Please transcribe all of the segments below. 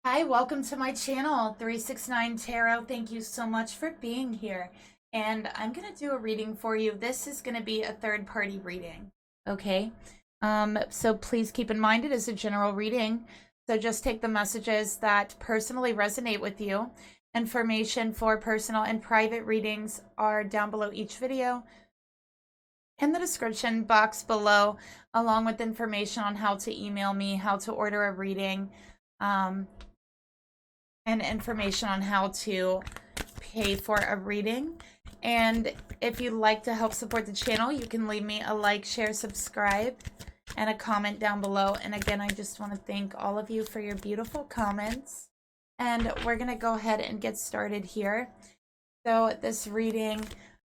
Hi, welcome to my channel, 369 Tarot. Thank you so much for being here. And I'm going to do a reading for you. This is going to be a third-party reading, okay? So please keep in mind it is a general reading. So just take the messages that personally resonate with you. Information for personal and private readings are down below each video in the description box below, along with information on how to email me, how to order a reading, and information on how to pay for a reading. And if you'd like to help support the channel, you can leave me a like, share, subscribe, and a comment down below. And again, I just want to thank all of you for your beautiful comments. And we're going to go ahead and get started here. So this reading,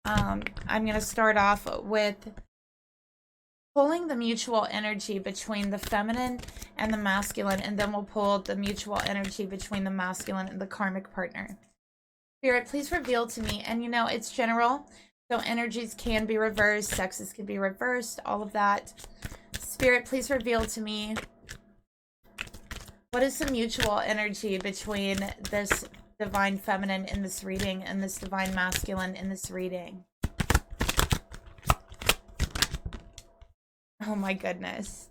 I'm going to start off with pulling the mutual energy between the feminine and the masculine, and then we'll pull the mutual energy between the masculine and the karmic partner. Spirit, please reveal to me, and you know, it's general, so energies can be reversed, sexes can be reversed, all of that. Spirit, please reveal to me, what is the mutual energy between this divine feminine in this reading and this divine masculine in this reading? Oh my goodness.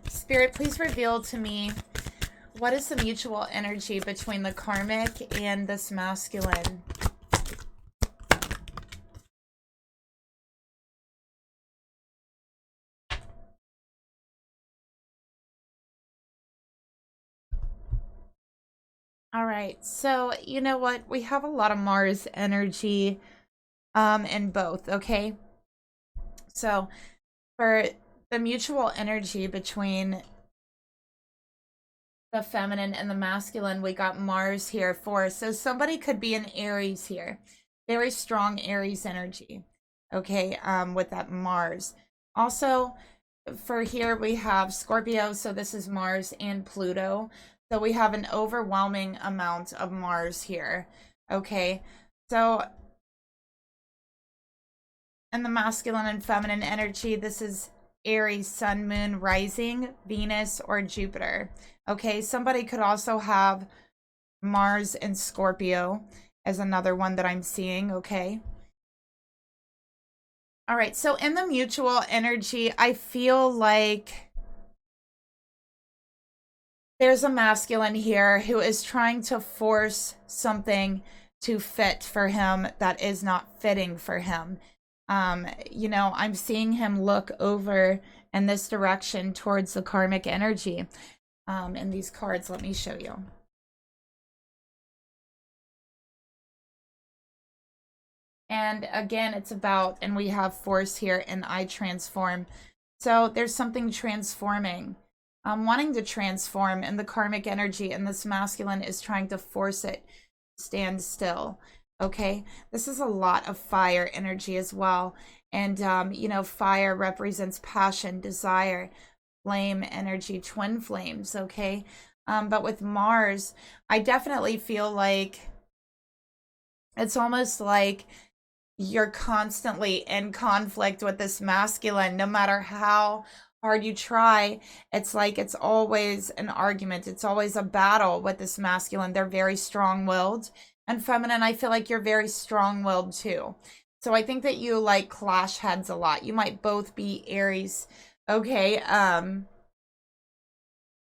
Spirit, please reveal to me, what is the mutual energy between the karmic and this masculine? All right, so you know what? We have a lot of Mars energy in both, okay? So for the mutual energy between the feminine and the masculine, we got Mars here for, so somebody could be an Aries here. Very strong Aries energy, okay, with that Mars. Also, for here we have Scorpio, so this is Mars and Pluto. So we have an overwhelming amount of Mars here, okay? So in the masculine and feminine energy, this is Aries, Sun, Moon, Rising, Venus, or Jupiter. Okay, somebody could also have Mars and Scorpio as another one that I'm seeing, okay? All right, so in the mutual energy, I feel like there's a masculine here who is trying to force something to fit for him that is not fitting for him. You know, I'm seeing him look over in this direction towards the karmic energy. In these cards, let me show you. And again, it's about, and we have force here, and I transform. So there's something transforming. Wanting to transform, and the karmic energy, and this masculine is trying to force it to stand still. Okay, this is a lot of fire energy as well. And, you know, fire represents passion, desire, flame energy, twin flames, okay? But with Mars, I definitely feel like it's almost like you're constantly in conflict with this masculine, no matter how hard you try. It's like it's always an argument. It's always a battle with this masculine. They're very strong-willed. And feminine, I feel like you're very strong-willed too. So I think that you like clash heads a lot. You might both be Aries. Okay.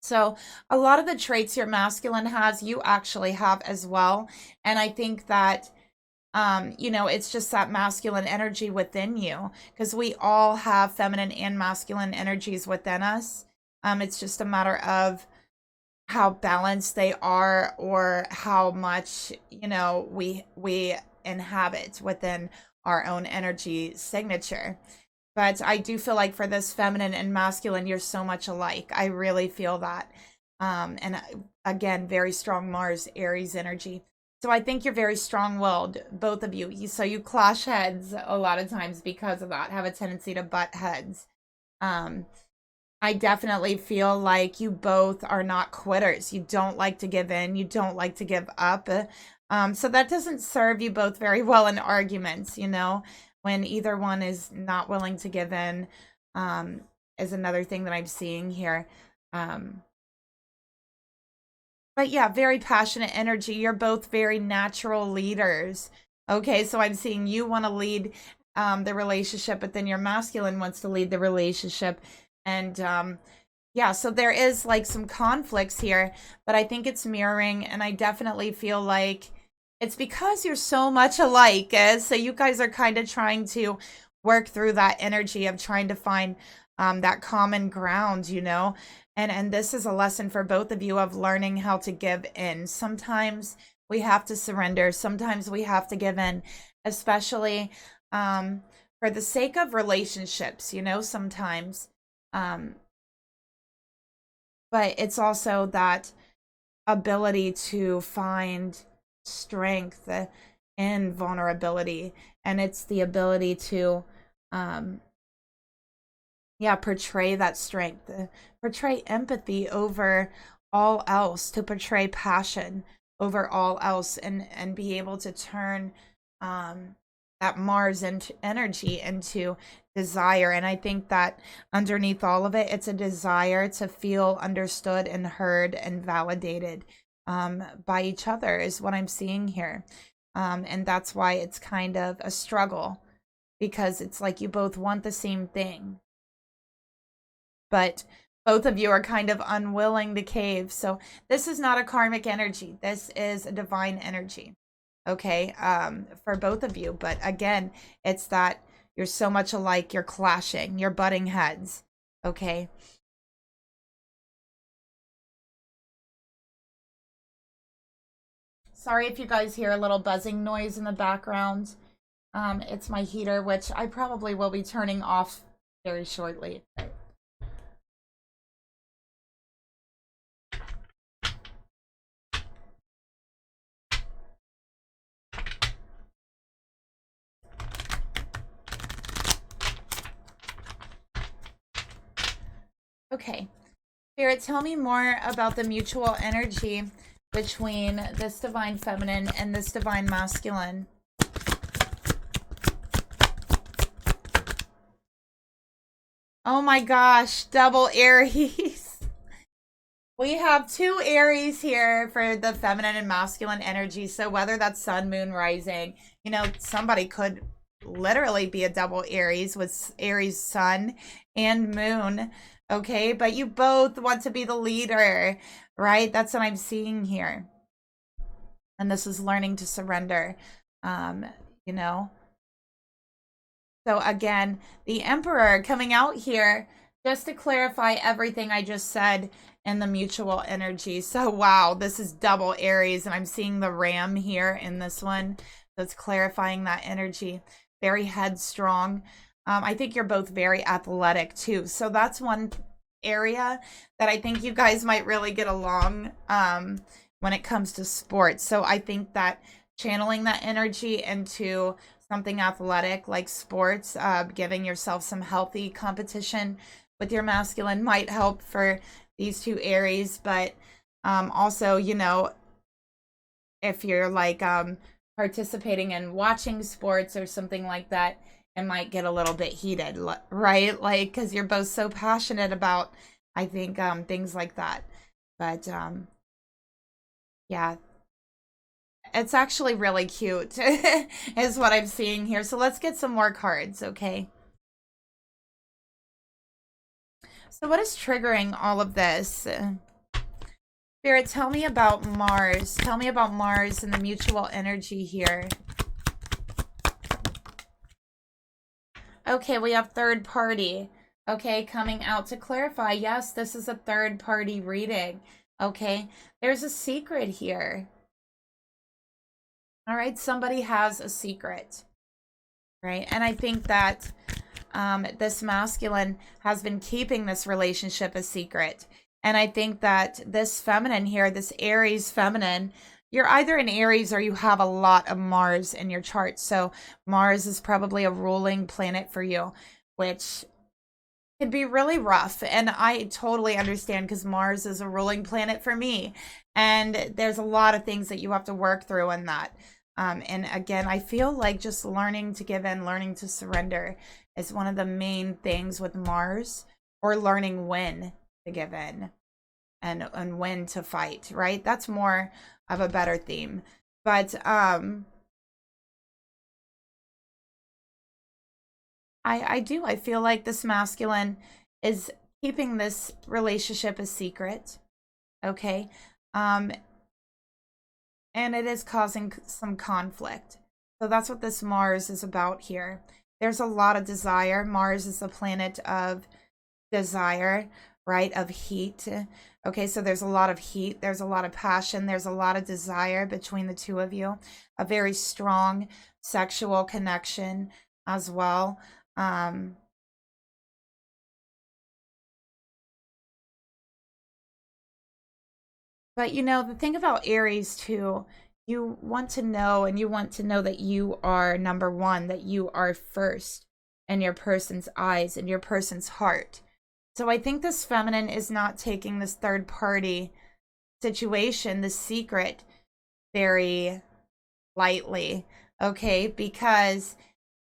So a lot of the traits your masculine has, you actually have as well. And I think that you know, it's just that masculine energy within you, because we all have feminine and masculine energies within us. It's just a matter of how balanced they are, or how much, you know, we inhabit within our own energy signature. But I do feel like for this feminine and masculine, you're so much alike. I really feel that. And again, very strong Mars, Aries energy. So I think you're very strong-willed, both of you. So you clash heads a lot of times because of that, have a tendency to butt heads. I definitely feel like you both are not quitters. You don't like to give in. You don't like to give up. So that doesn't serve you both very well in arguments, you know, when either one is not willing to give in. is another thing that I'm seeing here. But yeah, very passionate energy. You're both very natural leaders. Okay, so I'm seeing you want to lead the relationship, but then your masculine wants to lead the relationship. And yeah, so there is like some conflicts here, but I think it's mirroring, and I definitely feel like it's because you're so much alike. So you guys are kind of trying to work through that energy of trying to find that common ground, you know? And this is a lesson for both of you of learning how to give in. Sometimes we have to surrender. Sometimes we have to give in, especially for the sake of relationships, you know, sometimes. But it's also that ability to find strength in vulnerability. And it's the ability to yeah, portray that strength, portray empathy over all else, to portray passion over all else, and be able to turn that Mars energy into desire. And I think that underneath all of it, it's a desire to feel understood and heard and validated by each other is what I'm seeing here. And that's why it's kind of a struggle, because it's like you both want the same thing, but both of you are kind of unwilling to cave. So this is not a karmic energy. This is a divine energy, okay, for both of you. But again, it's that you're so much alike, you're clashing, you're butting heads, okay? Sorry if you guys hear a little buzzing noise in the background. It's my heater, which I probably will be turning off very shortly. Okay, Spirit, tell me more about the mutual energy between this divine feminine and this divine masculine. Oh my gosh, double Aries. We have two Aries here for the feminine and masculine energy. So whether that's sun, moon, rising, you know, somebody could literally be a double Aries with Aries sun and moon. Okay, but you both want to be the leader, right? That's what I'm seeing here. And this is learning to surrender, you know. So again, the Emperor coming out here just to clarify everything I just said in the mutual energy. So wow, this is double Aries, and I'm seeing the Ram here in this one. That's clarifying that energy. Very headstrong. I think you're both very athletic too. So that's one area that I think you guys might really get along when it comes to sports. So I think that channeling that energy into something athletic like sports, giving yourself some healthy competition with your masculine might help for these two Aries. But also, you know, if you're like participating in watching sports or something like that, it might get a little bit heated, right? Like, because you're both so passionate about, I think, things like that. But yeah, it's actually really cute is what I'm seeing here. So let's get some more cards, okay? So what is triggering all of this? Spirit, tell me about Mars. Tell me about Mars and the mutual energy here. Okay, we have third party. Okay, coming out to clarify. Yes, this is a third party reading. Okay, there's a secret here. All right, somebody has a secret, right? And I think that this masculine has been keeping this relationship a secret. And I think that this feminine here, this Aries feminine, you're either an Aries or you have a lot of Mars in your chart. So Mars is probably a ruling planet for you, which can be really rough. And I totally understand, because Mars is a ruling planet for me. And there's a lot of things that you have to work through in that. And again, I feel like just learning to give in, learning to surrender is one of the main things with Mars. or learning when to give in and when to fight, right? That's more of a better theme. But I feel like this masculine is keeping this relationship a secret, okay? Um, and it is causing some conflict. So that's what this Mars is about here. There's a lot of desire. Mars is the planet of desire, right? Of heat. Okay, so there's a lot of heat. There's a lot of passion. There's a lot of desire between the two of you. A very strong sexual connection as well. But you know, the thing about Aries too, you want to know, and you want to know that you are number one, that you are first in your person's eyes, in your person's heart. So I think this feminine is not taking this third party situation, the secret, very lightly, okay? Because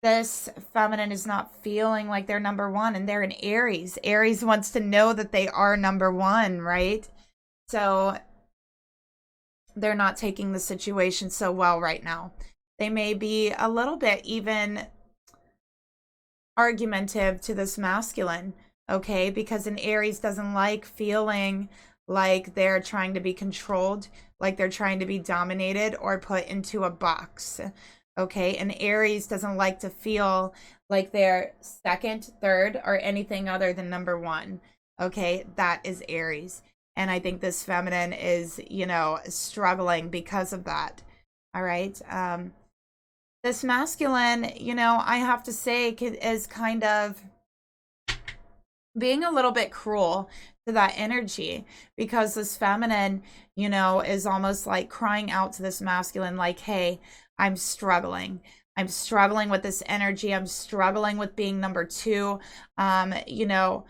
this feminine is not feeling like they're number one, and they're an Aries. Aries wants to know that they are number one, right? So they're not taking the situation so well right now. They may be a little bit even argumentative to this masculine, okay? Because an Aries doesn't like feeling like they're trying to be controlled, like they're trying to be dominated or put into a box, okay? An Aries doesn't like to feel like they're second, third, or anything other than number one, okay? That is Aries. And I think this feminine is, you know, struggling because of that. All right. This masculine, you know, I have to say, is kind of being a little bit cruel to that energy, because this feminine, you know, is almost like crying out to this masculine, like, hey, I'm struggling. I'm struggling with this energy. I'm struggling with being number two. You know,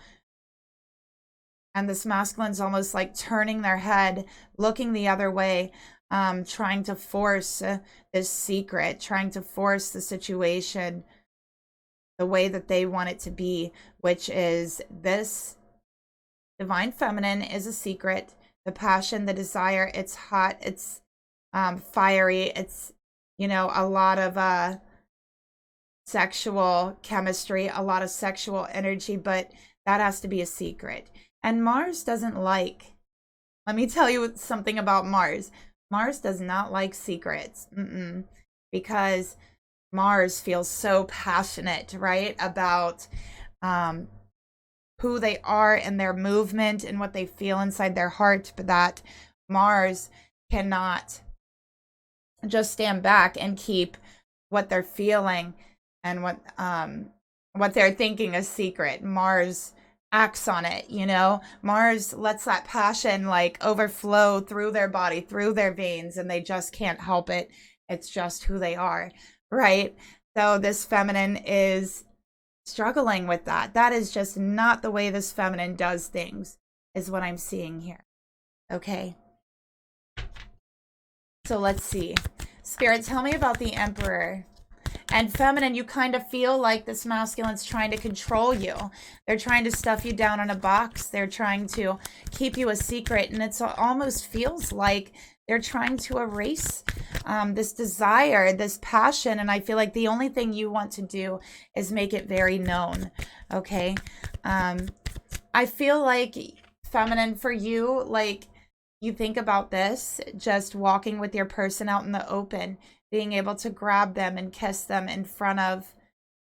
and this masculine's almost like turning their head, looking the other way, trying to force this secret, trying to force the situation the way that they want it to be, which is this divine feminine is a secret. The passion, the desire, it's hot, it's fiery, it's, you know, a lot of sexual chemistry, a lot of sexual energy, but that has to be a secret. And Mars doesn't like, let me tell you something about Mars. Mars does not like secrets, because Mars feels so passionate, right, about who they are and their movement and what they feel inside their heart, but that Mars cannot just stand back and keep what they're feeling and what they're thinking a secret. Mars acts on it, you know. Mars lets that passion like overflow through their body, through their veins, and they just can't help it. It's just who they are, right? So this feminine is struggling with that. That is just not the way this feminine does things, is what I'm seeing here. Okay. So let's see. Spirit, tell me about the Emperor. And feminine, you kind of feel like this masculine's trying to control you. They're trying to stuff you down in a box. They're trying to keep you a secret. And it almost feels like they're trying to erase this desire, this passion. And I feel like the only thing you want to do is make it very known. Okay. I feel like feminine for you, like you think about this, just walking with your person out in the open, being able to grab them and kiss them in front of,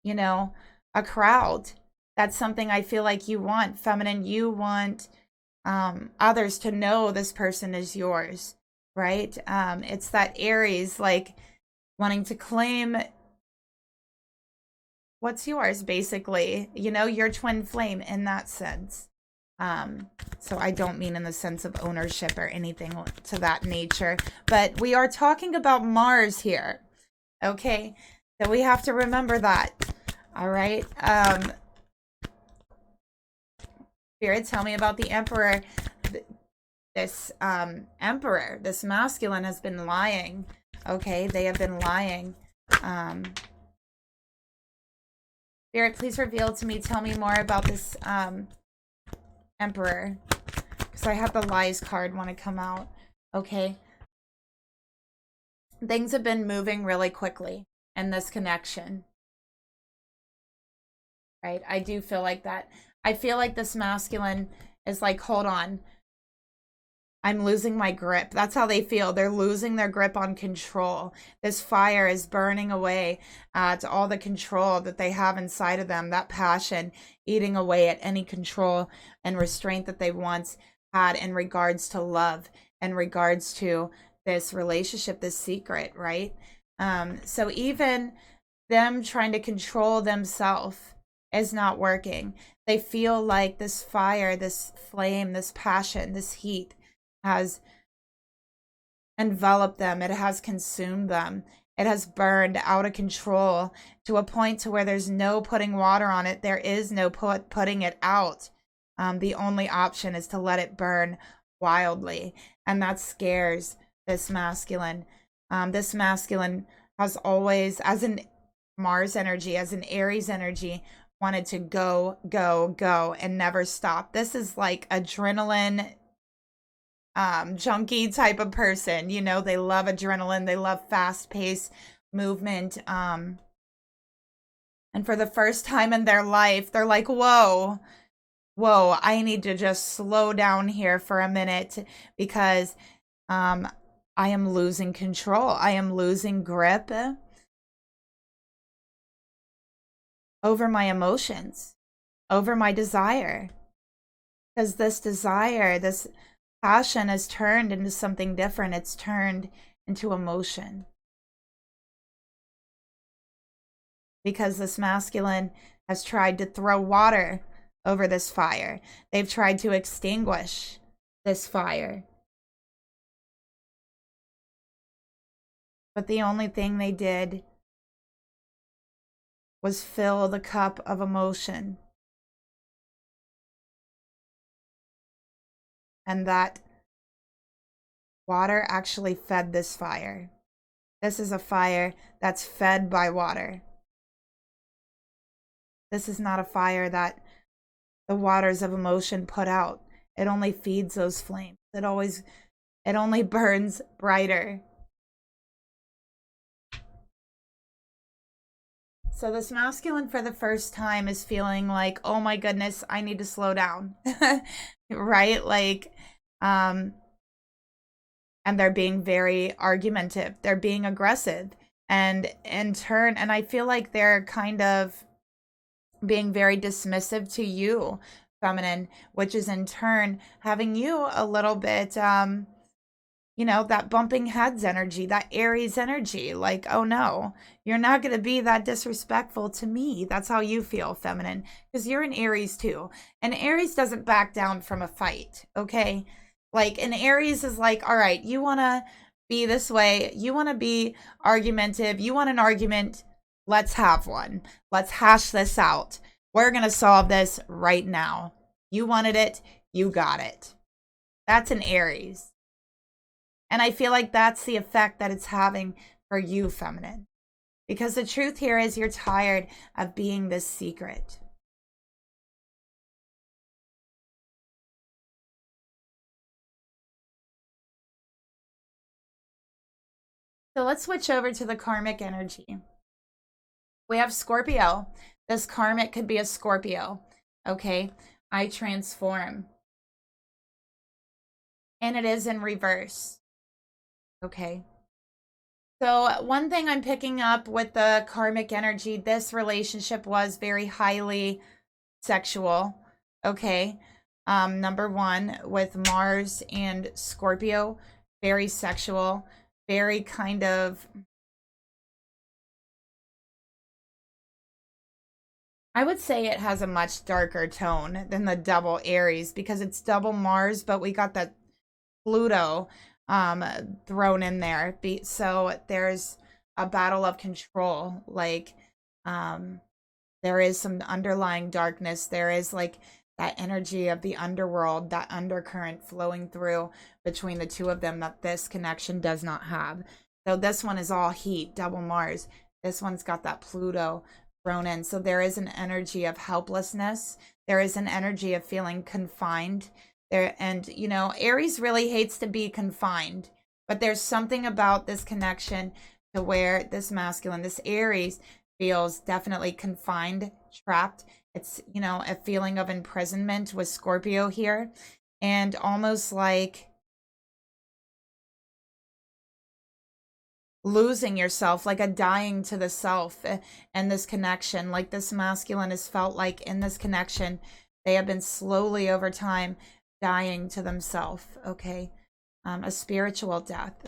you know, a crowd. That's something I feel like you want. Feminine, you want others to know this person is yours, right? It's that Aries, like wanting to claim what's yours, basically, you know, your twin flame in that sense. So I don't mean in the sense of ownership or anything to that nature, but we are talking about Mars here. Okay. So we have to remember that. All right. Spirit, tell me about the Emperor. This Emperor, this masculine has been lying. Okay. They have been lying. Spirit, please reveal to me, tell me more about this Emperor. Because I had the lies card want to come out. Okay. Things have been moving really quickly in this connection. Right? I do feel like that. I feel like this masculine is like, hold on. I'm losing my grip. That's how they feel. They're losing their grip on control. This fire is burning away to all the control that they have inside of them. That passion eating away at any control and restraint that they once had in regards to love, in regards to this relationship, this secret, right? So even them trying to control themselves is not working. They feel like this fire, this flame, this passion, this heat has enveloped them. It has consumed them. It has burned out of control to a point to where there's no putting water on it. There is no putting it out. The only option is to let it burn wildly. And that scares this masculine. This masculine has always, as an Mars energy, as an Aries energy, wanted to go, go, go and never stop. This is like adrenaline junkie type of person. You know, they love adrenaline. They love fast-paced movement. And for the first time in their life, they're like, whoa, I need to just slow down here for a minute because I am losing control. I am losing grip over my emotions, over my desire. Because this desire, this passion has turned into something different. It's turned into emotion. Because this masculine has tried to throw water over this fire. They've tried to extinguish this fire. But the only thing they did was fill the cup of emotion. And that water actually fed this fire. This is a fire that's fed by water. This is not a fire that the waters of emotion put out. It only feeds those flames. It only burns brighter. So this masculine for the first time is feeling like, oh my goodness, I need to slow down. Right? Like, and they're being very argumentative. They're being aggressive. And in turn, and I feel like they're kind of being very dismissive to you, feminine, which is in turn having you a little bit, you know, that bumping heads energy, that Aries energy. Like, oh no, you're not going to be that disrespectful to me. That's how you feel, feminine, because you're an Aries too. And Aries doesn't back down from a fight, okay? Like, an Aries is like, all right, you want to be this way. You want to be argumentative. You want an argument. Let's have one. Let's hash this out. We're going to solve this right now. You wanted it. You got it. That's an Aries. And I feel like that's the effect that it's having for you, feminine. Because the truth here is you're tired of being this secret. So let's switch over to the karmic energy. We have Scorpio. This karmic could be a Scorpio. Okay. I transform. And it is in reverse. Okay. So one thing I'm picking up with the karmic energy, this relationship was very highly sexual. Okay. Number one, with Mars and Scorpio, very sexual, very kind of, I would say it has a much darker tone than the double Aries because it's double Mars, but we got that Pluto thrown in there. So there's a battle of control. Like, there is some underlying darkness. There is like that energy of the underworld, that undercurrent flowing through between the two of them that this connection does not have. So this one is all heat, double Mars. This one's got that Pluto thrown in. So there is an energy of helplessness. There is an energy of feeling confined there. And, you know, Aries really hates to be confined, but there's something about this connection to where this masculine, this Aries, feels definitely confined, trapped. It's, you know, a feeling of imprisonment with Scorpio here, and almost like losing yourself, like a dying to the self and this connection. Like this masculine has felt like in this connection, they have been slowly over time dying to themselves, okay? A spiritual death.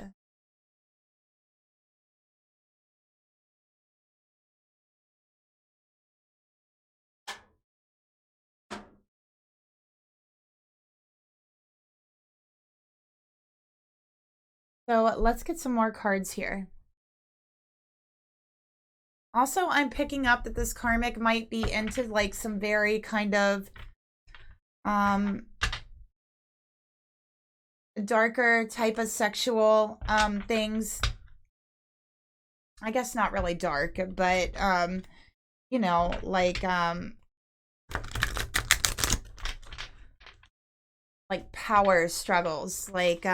So let's get some more cards here. Also, I'm picking up that this karmic might be into like some very kind of darker type of sexual things. I guess not really dark, but you know, like power struggles, like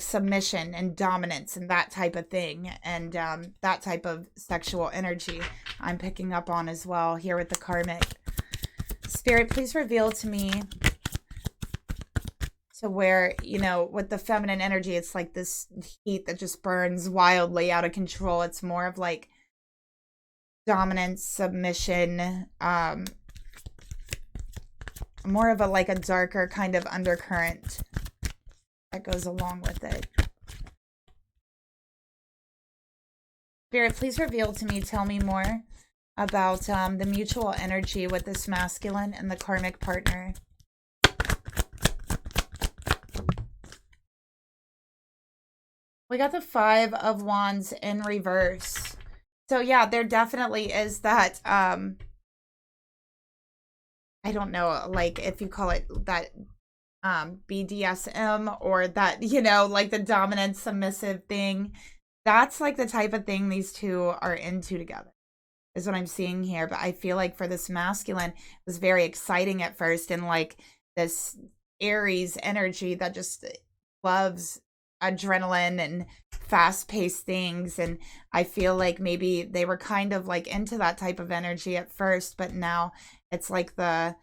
submission and dominance and that type of thing, and that type of sexual energy I'm picking up on as well here with the karmic. Spirit, please reveal to me to where, you know, with the feminine energy, it's like this heat that just burns wildly out of control. It's more of like dominance, submission, more of a like a darker kind of undercurrent that goes along with it. Spirit, please reveal to me, tell me more about the mutual energy with this masculine and the karmic partner. We got the 5 of Wands in reverse. So yeah, there definitely is that, I don't know, like if you call it that BDSM or that, you know, like the dominant submissive thing. That's like the type of thing these two are into together, is what I'm seeing here. But I feel like for this masculine, it was very exciting at first, and like this Aries energy that just loves adrenaline and fast-paced things. And I feel like maybe they were kind of like into that type of energy at first, but now it's like the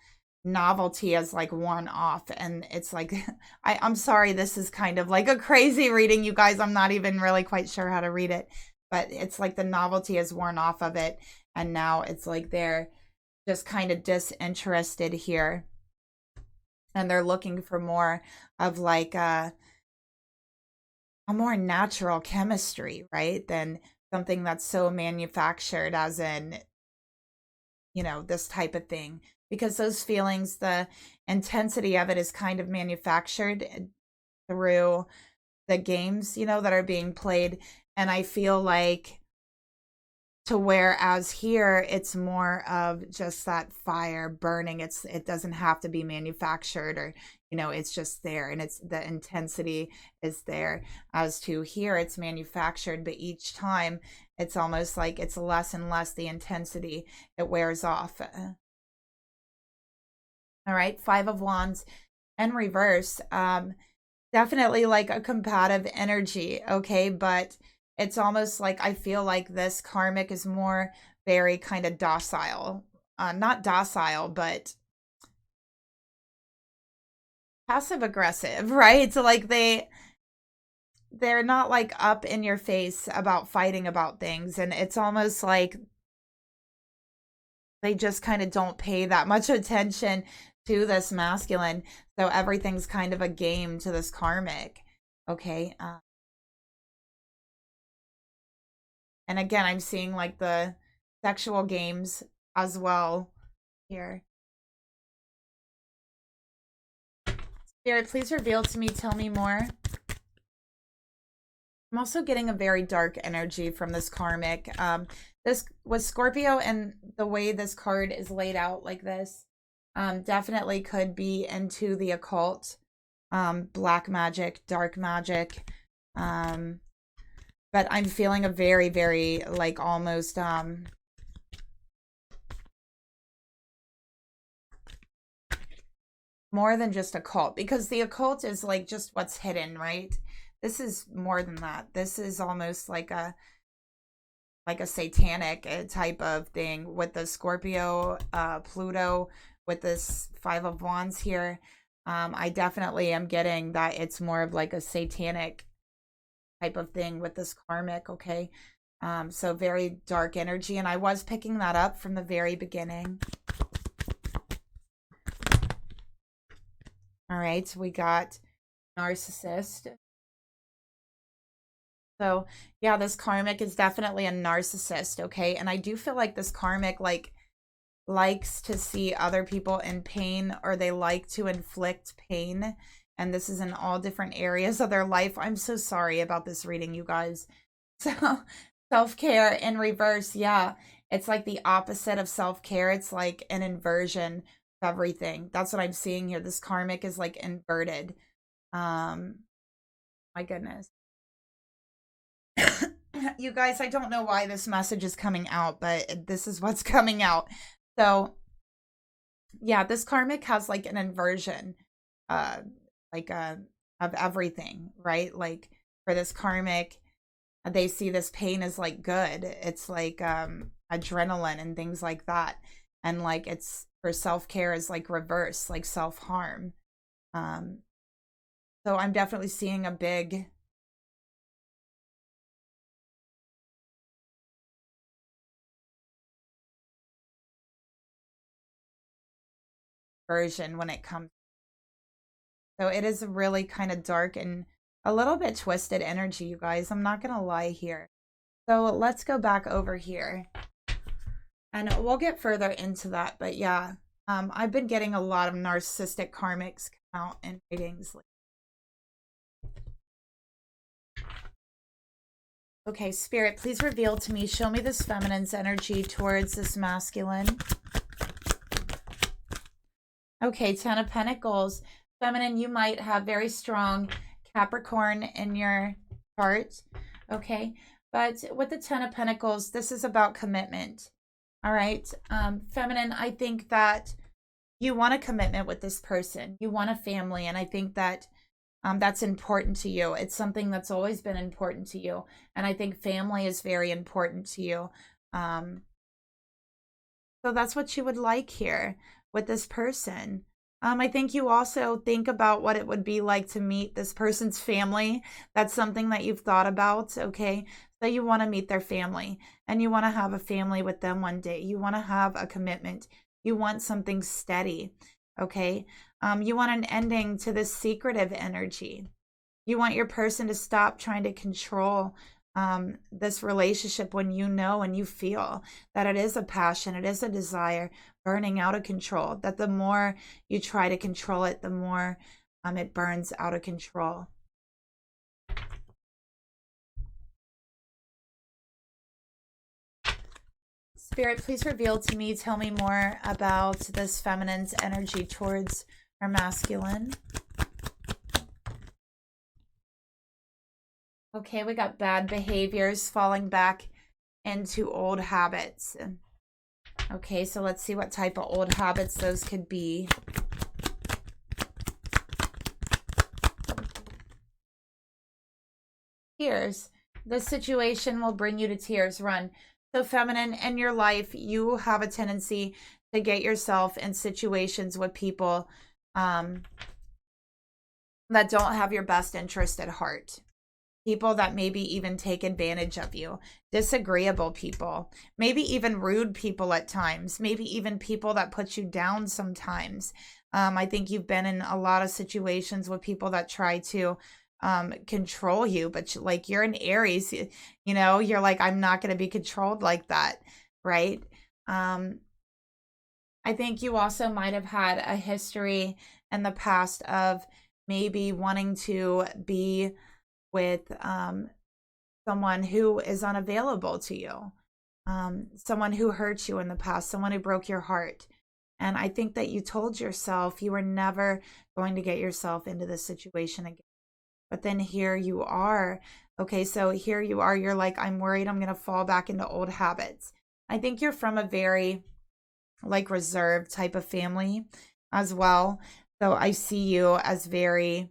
novelty has like worn off, and it's like I'm sorry, this is kind of like a crazy reading, you guys. I'm not even really quite sure how to read it, but it's like the novelty has worn off of it, and now it's like they're just kind of disinterested here, and they're looking for more of like a more natural chemistry, right, than something that's so manufactured, as in, you know, this type of thing. Because those feelings, the intensity of it is kind of manufactured through the games, you know, that are being played. And I feel like to whereas here, it's more of just that fire burning. It doesn't have to be manufactured, or, you know, it's just there, and it's the intensity is there. As to here, it's manufactured, but each time it's almost like it's less and less the intensity. It wears off. All right, 5 of Wands and reverse. Definitely like a combative energy, okay? But it's almost like I feel like this karmic is more very kind of docile. Not docile, but passive aggressive, right? So like they're not like up in your face about fighting about things, and it's almost like they just kind of don't pay that much attention to this masculine. So everything's kind of a game to this karmic, okay? And again, I'm seeing like the sexual games as well here. Spirit, please reveal to me, tell me more. I'm also getting a very dark energy from this karmic. This was Scorpio, and the way this card is laid out like this, definitely could be into the occult, black magic, dark magic. But I'm feeling a very, very like almost more than just occult, because the occult is like just what's hidden, right? This is more than that. This is almost like a satanic type of thing with the Scorpio, Pluto, with this Five of Wands here. I definitely am getting that it's more of like a satanic type of thing with this karmic, okay? So very dark energy, and I was picking that up from the very beginning. All right, so we got narcissist. So yeah, this karmic is definitely a narcissist, okay? And I do feel like this karmic likes to see other people in pain, or they like to inflict pain. And this is in all different areas of their life. I'm so sorry about this reading, you guys. So self-care in reverse, yeah. It's like the opposite of self-care. It's like an inversion of everything. That's what I'm seeing here. This karmic is like inverted. My goodness. You guys, I don't know why this message is coming out, but this is what's coming out. So yeah, this karmic has like an inversion of everything, right? Like for this karmic, they see this pain as like good. It's like adrenaline and things like that. And like it's for self-care is like reverse, like self-harm. So I'm definitely seeing a big version when it comes. So it is really kind of dark and a little bit twisted energy, you guys. I'm not going to lie here. So let's go back over here and we'll get further into that. But yeah, I've been getting a lot of narcissistic karmics come out in readings. Okay, Spirit, please reveal to me, show me this feminine's energy towards this masculine. Okay, Ten of Pentacles. Feminine, you might have very strong Capricorn in your chart, okay? But with the Ten of Pentacles, this is about commitment, all right? Feminine, I think that you want a commitment with this person. You want a family, and I think that that's important to you. It's something that's always been important to you, and I think family is very important to you. So that's what you would like here with this person. I think you also think about what it would be like to meet this person's family. That's something that you've thought about, okay? So you want to meet their family, and you want to have a family with them one day. You want to have a commitment. You want something steady, okay? You want an ending to this secretive energy. You want your person to stop trying to control this relationship when you know and you feel that it is a passion, it is a desire burning out of control, that the more you try to control it, the more it burns out of control. Spirit, please reveal to me, tell me more about this feminine's energy towards her masculine. Okay, we got bad behaviors, falling back into old habits. Okay, so let's see what type of old habits those could be. Tears. This situation will bring you to tears. Run. So feminine, in your life, you have a tendency to get yourself in situations with people that don't have your best interest at heart. People that maybe even take advantage of you, disagreeable people, maybe even rude people at times, maybe even people that put you down sometimes. I think you've been in a lot of situations with people that try to control you, but like you're an Aries, you know, you're like, I'm not going to be controlled like that, right? I think you also might have had a history in the past of maybe wanting to be with someone who is unavailable to you, someone who hurt you in the past, someone who broke your heart. And I think that you told yourself you were never going to get yourself into this situation again. But then here you are. Okay, so here you are. You're like, I'm worried I'm going to fall back into old habits. I think you're from a very like reserved type of family as well. So I see you as very,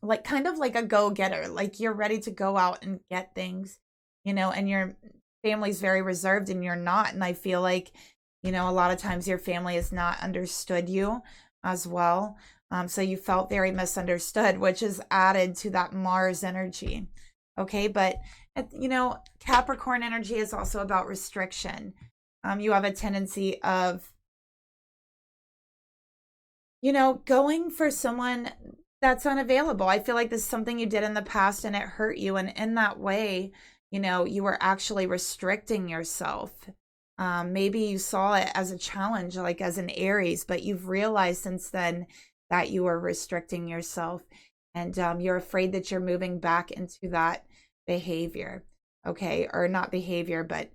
like, kind of like a go-getter. Like, you're ready to go out and get things, and your family's very reserved and you're not. And I feel like, a lot of times your family has not understood you as well. So you felt very misunderstood, which is added to that Mars energy. Okay, but Capricorn energy is also about restriction. You have a tendency of, going for someone that's unavailable. I feel like this is something you did in the past and it hurt you. And in that way, you were actually restricting yourself. Maybe you saw it as a challenge, like as an Aries, but you've realized since then that you are restricting yourself, and you're afraid that you're moving back into that behavior. Okay, or not behavior, but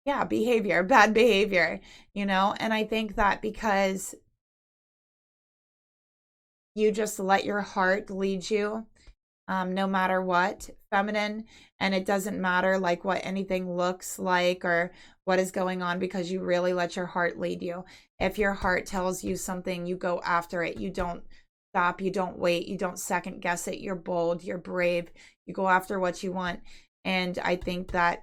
yeah, behavior, bad behavior, and I think that because you just let your heart lead you, no matter what, feminine, and it doesn't matter like what anything looks like or what is going on, because you really let your heart lead you. If your heart tells you something, you go after it. You don't stop, you don't wait, you don't second guess it. You're bold, you're brave, you go after what you want. And I think that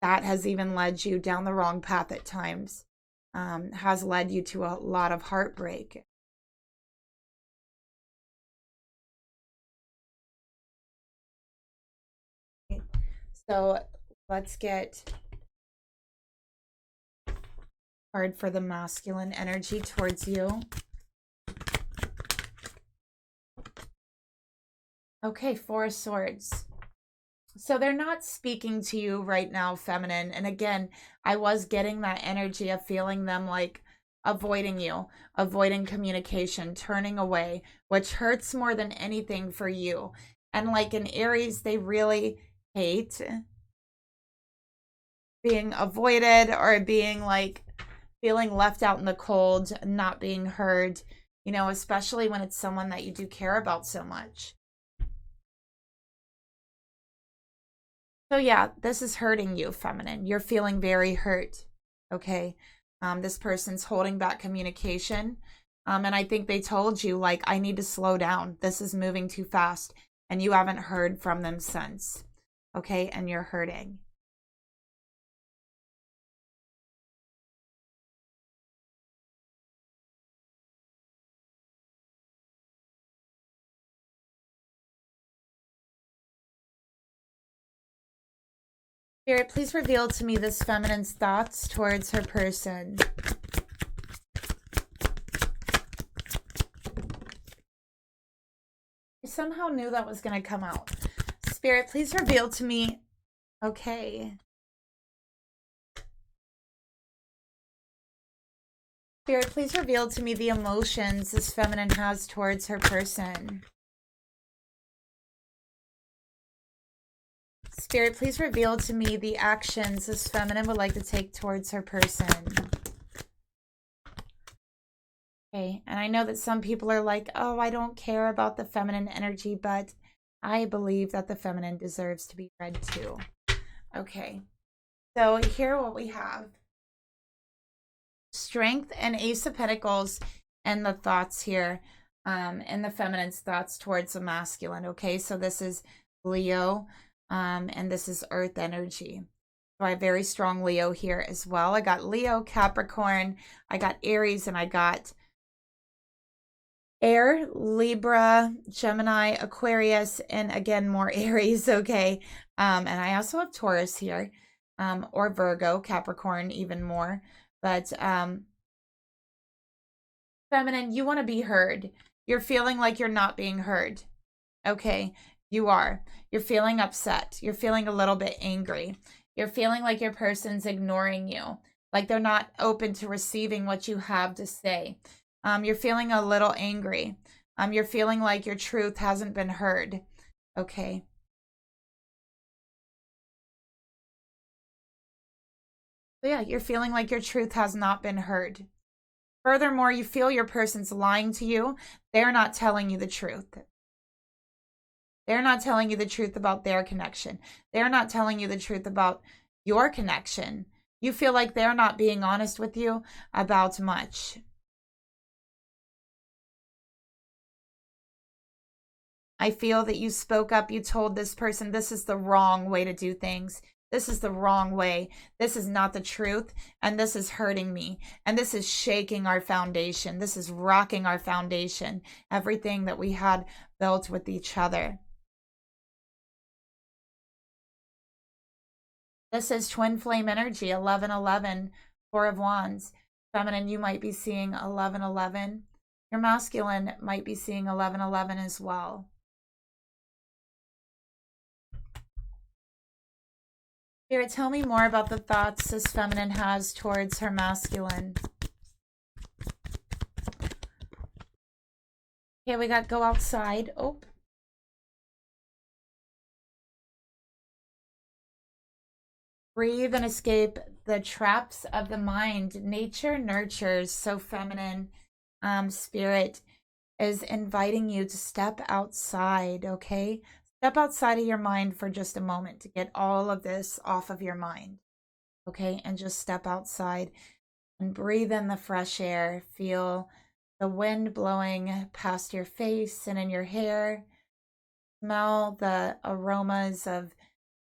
has even led you down the wrong path at times, has led you to a lot of heartbreak. So let's get card for the masculine energy towards you. Okay, Four of Swords. So they're not speaking to you right now, feminine. And again, I was getting that energy of feeling them like avoiding you, avoiding communication, turning away, which hurts more than anything for you. And like in Aries, they really hate being avoided or being like feeling left out in the cold, not being heard, especially when it's someone that you do care about so much. So yeah, this is hurting you, feminine. You're feeling very hurt, okay? This person's holding back communication. And I think they told you, like, I need to slow down. This is moving too fast. And you haven't heard from them since, okay? And you're hurting. Spirit, please reveal to me this feminine's thoughts towards her person. I somehow knew that was going to come out. Spirit, please reveal to me. Okay. Spirit, please reveal to me the emotions this feminine has towards her person. Spirit, please reveal to me the actions this feminine would like to take towards her person. Okay, and I know that some people are like, oh, I don't care about the feminine energy, but I believe that the feminine deserves to be read too. Okay, so here what we have. Strength and Ace of Pentacles, and the thoughts here, and the feminine's thoughts towards the masculine. Okay, so this is Leo, and this is Earth energy. So I have very strong Leo here as well. I got Leo, Capricorn, I got Aries, and I got Air, Libra, Gemini, Aquarius, and again, more Aries, okay? And I also have Taurus here, or Virgo, Capricorn, even more. But feminine, you want to be heard. You're feeling like you're not being heard, okay? You are. You're feeling upset. You're feeling a little bit angry. You're feeling like your person's ignoring you, like they're not open to receiving what you have to say. You're feeling a little angry. You're feeling like your truth hasn't been heard, okay? So yeah, you're feeling like your truth has not been heard. Furthermore, you feel your person's lying to you. They're not telling you the truth. They're not telling you the truth about their connection. They're not telling you the truth about your connection. You feel like they're not being honest with you about much. I feel that you spoke up. You told this person, this is the wrong way to do things. This is the wrong way. This is not the truth. And this is hurting me. And this is shaking our foundation. This is rocking our foundation. Everything that we had built with each other. This is twin flame energy, 1111, Four of Wands. Feminine, you might be seeing 1111. Your masculine might be seeing 1111 as well. Spirit, tell me more about the thoughts this feminine has towards her masculine. Okay, we got go outside. Oh. Breathe and escape the traps of the mind. Nature nurtures. So feminine, Spirit is inviting you to step outside, okay? Step outside of your mind for just a moment to get all of this off of your mind, okay? And just step outside and breathe in the fresh air. Feel the wind blowing past your face and in your hair. Smell the aromas of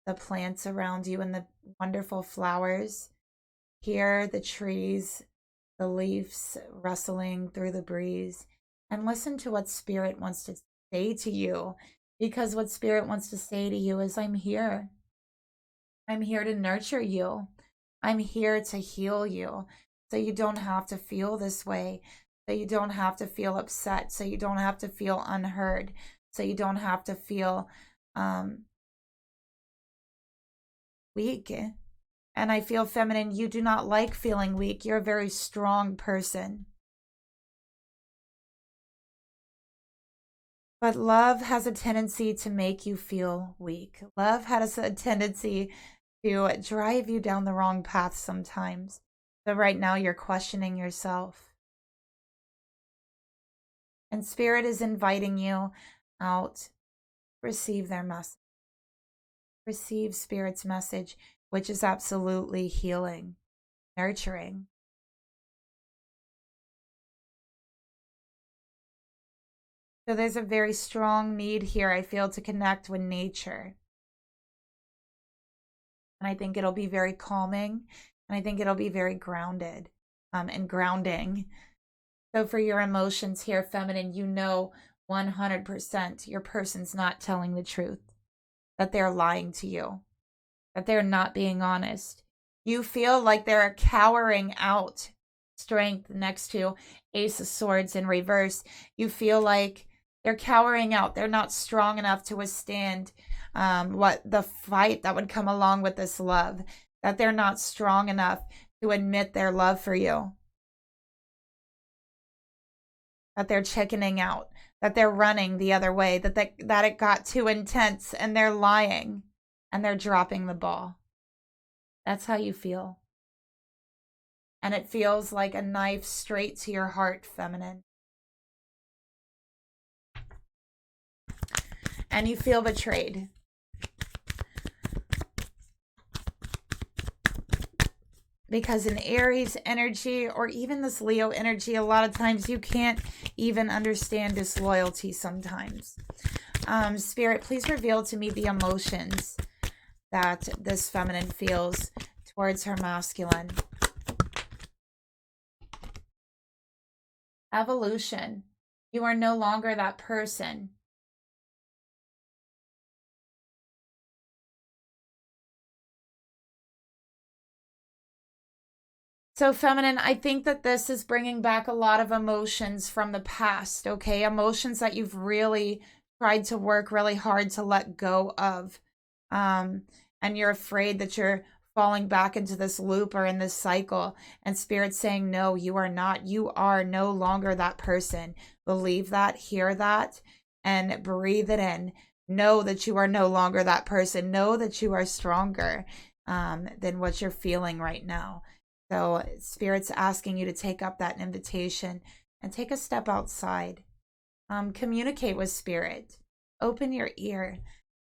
the plants around you and the wonderful flowers. Hear the trees, the leaves rustling through the breeze, and listen to what Spirit wants to say to you, because what Spirit wants to say to you is, I'm here. I'm here to nurture you. I'm here to heal you, so you don't have to feel this way, so you don't have to feel upset, so you don't have to feel unheard, so you don't have to feel weak. And I feel, feminine, you do not like feeling weak. You're a very strong person. But love has a tendency to make you feel weak. Love has a tendency to drive you down the wrong path sometimes. So right now you're questioning yourself. And Spirit is inviting you out. Receive their message. Receive Spirit's message, which is absolutely healing, nurturing. So there's a very strong need here, I feel, to connect with nature. And I think it'll be very calming, and I think it'll be very grounded and grounding. So for your emotions here, feminine, you know 100% your person's not telling the truth, that they're lying to you, that they're not being honest. You feel like they're cowering out. Strength next to Ace of Swords in reverse. You feel like they're cowering out. They're not strong enough to withstand what the fight that would come along with this love. That they're not strong enough to admit their love for you. That they're chickening out. That they're running the other way. That it got too intense and they're lying. And they're dropping the ball. That's how you feel. And it feels like a knife straight to your heart, feminine. And you feel betrayed. Because in Aries energy, or even this Leo energy, a lot of times you can't even understand disloyalty sometimes. Spirit, please reveal to me the emotions that this feminine feels towards her masculine. Evolution. You are no longer that person. So feminine, I think that this is bringing back a lot of emotions from the past, okay? Emotions that you've really tried to work really hard to let go of. And you're afraid that you're falling back into this loop or in this cycle. And Spirit's saying, no, you are not. You are no longer that person. Believe that, hear that, and breathe it in. Know that you are no longer that person. Know that you are stronger than what you're feeling right now. So Spirit's asking you to take up that invitation and take a step outside. Communicate with Spirit. Open your ear.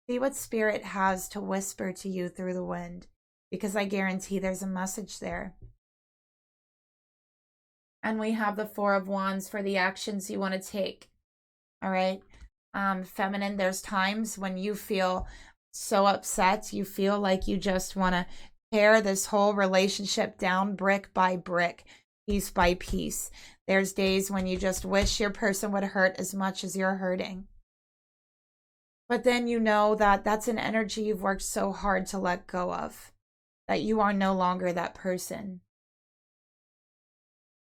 See what Spirit has to whisper to you through the wind, because I guarantee there's a message there. And we have the Four of Wands for the actions you want to take. All right. Feminine, there's times when you feel so upset, you feel like you just want to tear this whole relationship down brick by brick, piece by piece. There's days when you just wish your person would hurt as much as you're hurting. But then you know that that's an energy you've worked so hard to let go of, that you are no longer that person.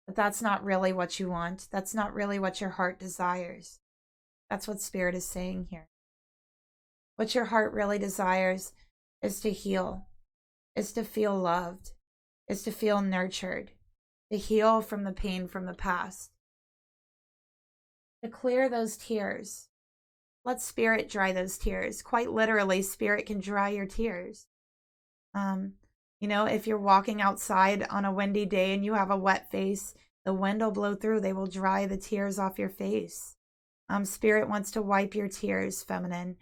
But that's not really what you want. That's not really what your heart desires. That's what Spirit is saying here. What your heart really desires is to heal, is to feel loved, is to feel nurtured, to heal from the pain from the past, to clear those tears. Let Spirit dry those tears. Quite literally, Spirit can dry your tears. You know, if you're walking outside on a windy day and you have a wet face, the wind will blow through. They will dry the tears off your face. Spirit wants to wipe your tears, feminine,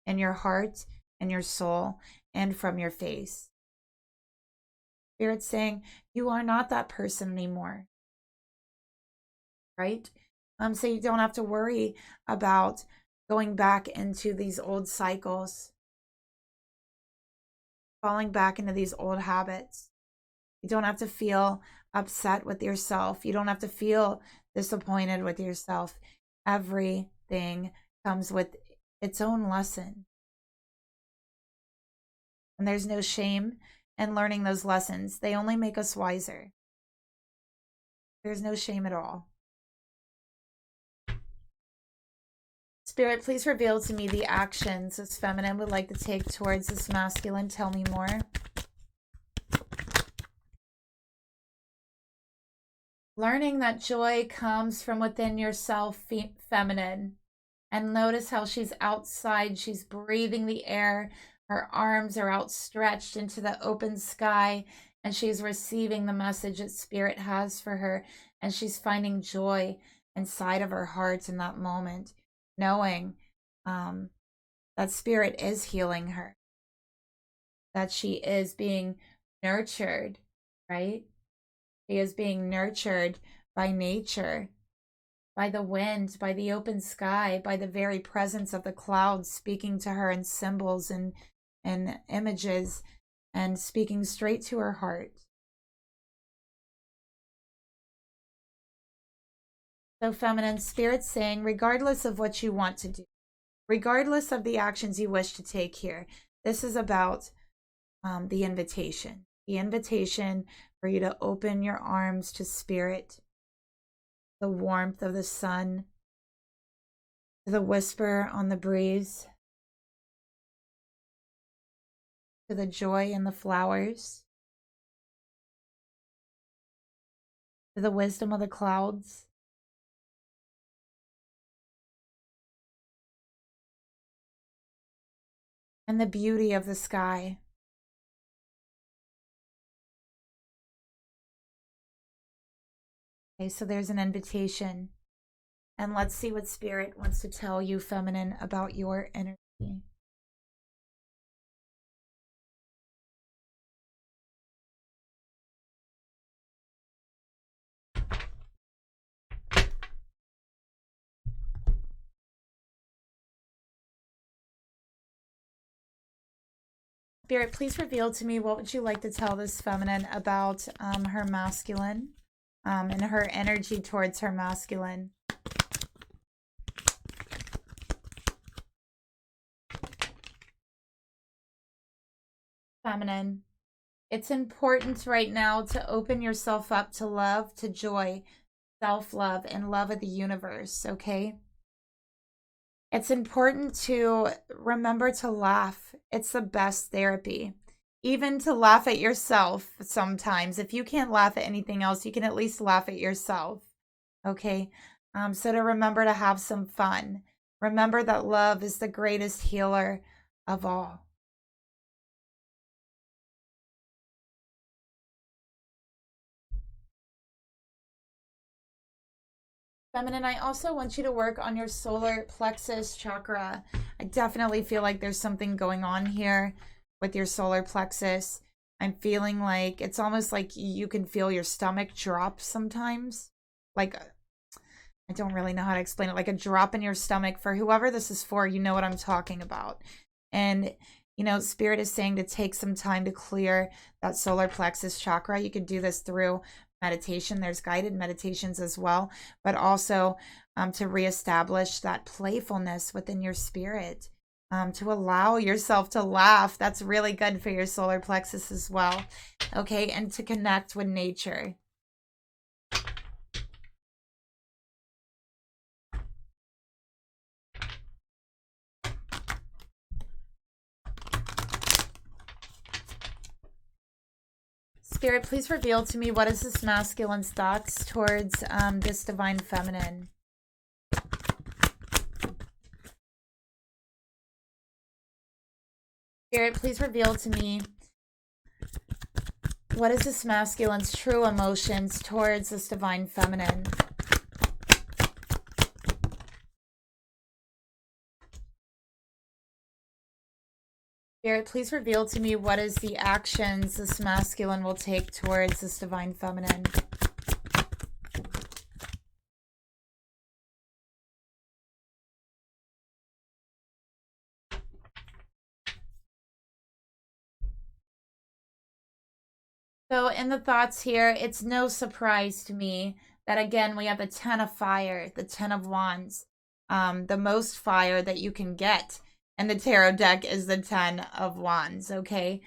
in your heart, in your soul, and from your face. Spirit's saying, you are not that person anymore. Right? So you don't have to worry about going back into these old cycles, falling back into these old habits. You don't have to feel upset with yourself. You don't have to feel disappointed with yourself. Everything comes with its own lesson. And there's no shame in learning those lessons. They only make us wiser. There's no shame at all. Spirit, please reveal to me the actions this feminine would like to take towards this masculine. Tell me more. Learning that joy comes from within yourself, feminine. And notice how she's outside. She's breathing the air. Her arms are outstretched into the open sky. And she's receiving the message that Spirit has for her. And she's finding joy inside of her heart in that moment, knowing that Spirit is healing her, that she is being nurtured, right? She is being nurtured by nature, by the wind, by the open sky, by the very presence of the clouds speaking to her in symbols and images and speaking straight to her heart. So feminine, Spirit's saying, regardless of what you want to do, regardless of the actions you wish to take here, this is about the invitation for you to open your arms to Spirit, the warmth of the sun, to the whisper on the breeze, to the joy in the flowers, to the wisdom of the clouds. And the beauty of the sky. Okay, so there's an invitation. And let's see what Spirit wants to tell you, feminine, about your energy. Spirit, please reveal to me, what would you like to tell this feminine about her masculine and her energy towards her masculine? Feminine, it's important right now to open yourself up to love, to joy, self-love, and love of the universe, okay? It's important to remember to laugh. It's the best therapy. Even to laugh at yourself sometimes. If you can't laugh at anything else, you can at least laugh at yourself. Okay? So to remember to have some fun. Remember that love is the greatest healer of all. Feminine, I also want you to work on your solar plexus chakra. I definitely feel like there's something going on here with your solar plexus. I'm feeling like it's almost like you can feel your stomach drop sometimes. Like I don't really know how to explain it. Like a drop in your stomach. For whoever this is for, you know what I'm talking about. And, you know, Spirit is saying to take some time to clear that solar plexus chakra. You could do this through meditation. There's guided meditations as well, but also to reestablish that playfulness within your spirit, to allow yourself to laugh. That's really good for your solar plexus as well. Okay, and to connect with nature. Spirit, please reveal to me, what is this masculine's thoughts towards this divine feminine? Spirit, please reveal to me, what is this masculine's true emotions towards this divine feminine? Spirit, please reveal to me, what is the actions this masculine will take towards this divine feminine? So in the thoughts here, it's no surprise to me that, again, we have the 10 of fire, the 10 of wands. The most fire that you can get in the tarot deck is the 10 of wands, okay?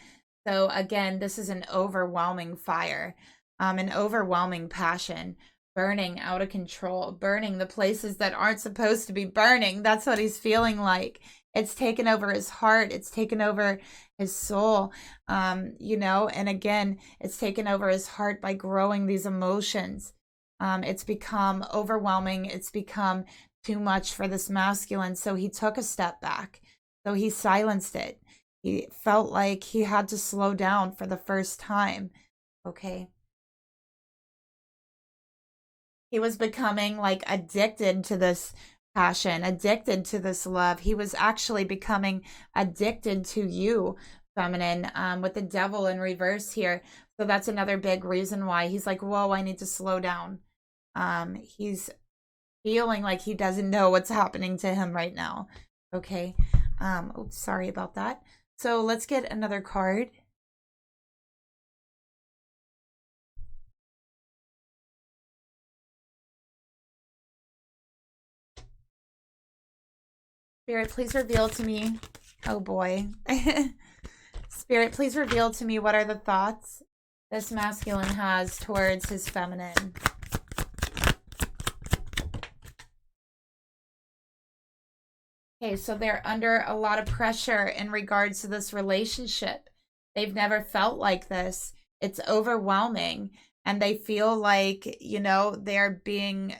So again, this is an overwhelming fire, an overwhelming passion, burning out of control, burning the places that aren't supposed to be burning. That's what he's feeling like. It's taken over his heart. It's taken over his soul, you know, and again, it's taken over his heart by growing these emotions. It's become overwhelming. It's become too much for this masculine. So he took a step back. So he silenced it. He felt like he had to slow down for the first time. Okay. He was becoming like addicted to this passion, addicted to this love. He was actually becoming addicted to you, feminine, with the devil in reverse here. So that's another big reason why he's like, whoa, I need to slow down. He's feeling like he doesn't know what's happening to him right now. Okay. Oops, sorry about that. So let's get another card. Spirit, please reveal to me. Oh boy. Spirit, please reveal to me, what are the thoughts this masculine has towards his feminine? Okay, so they're under a lot of pressure in regards to this relationship. They've never felt like this. It's overwhelming. And they feel like, you know, they're being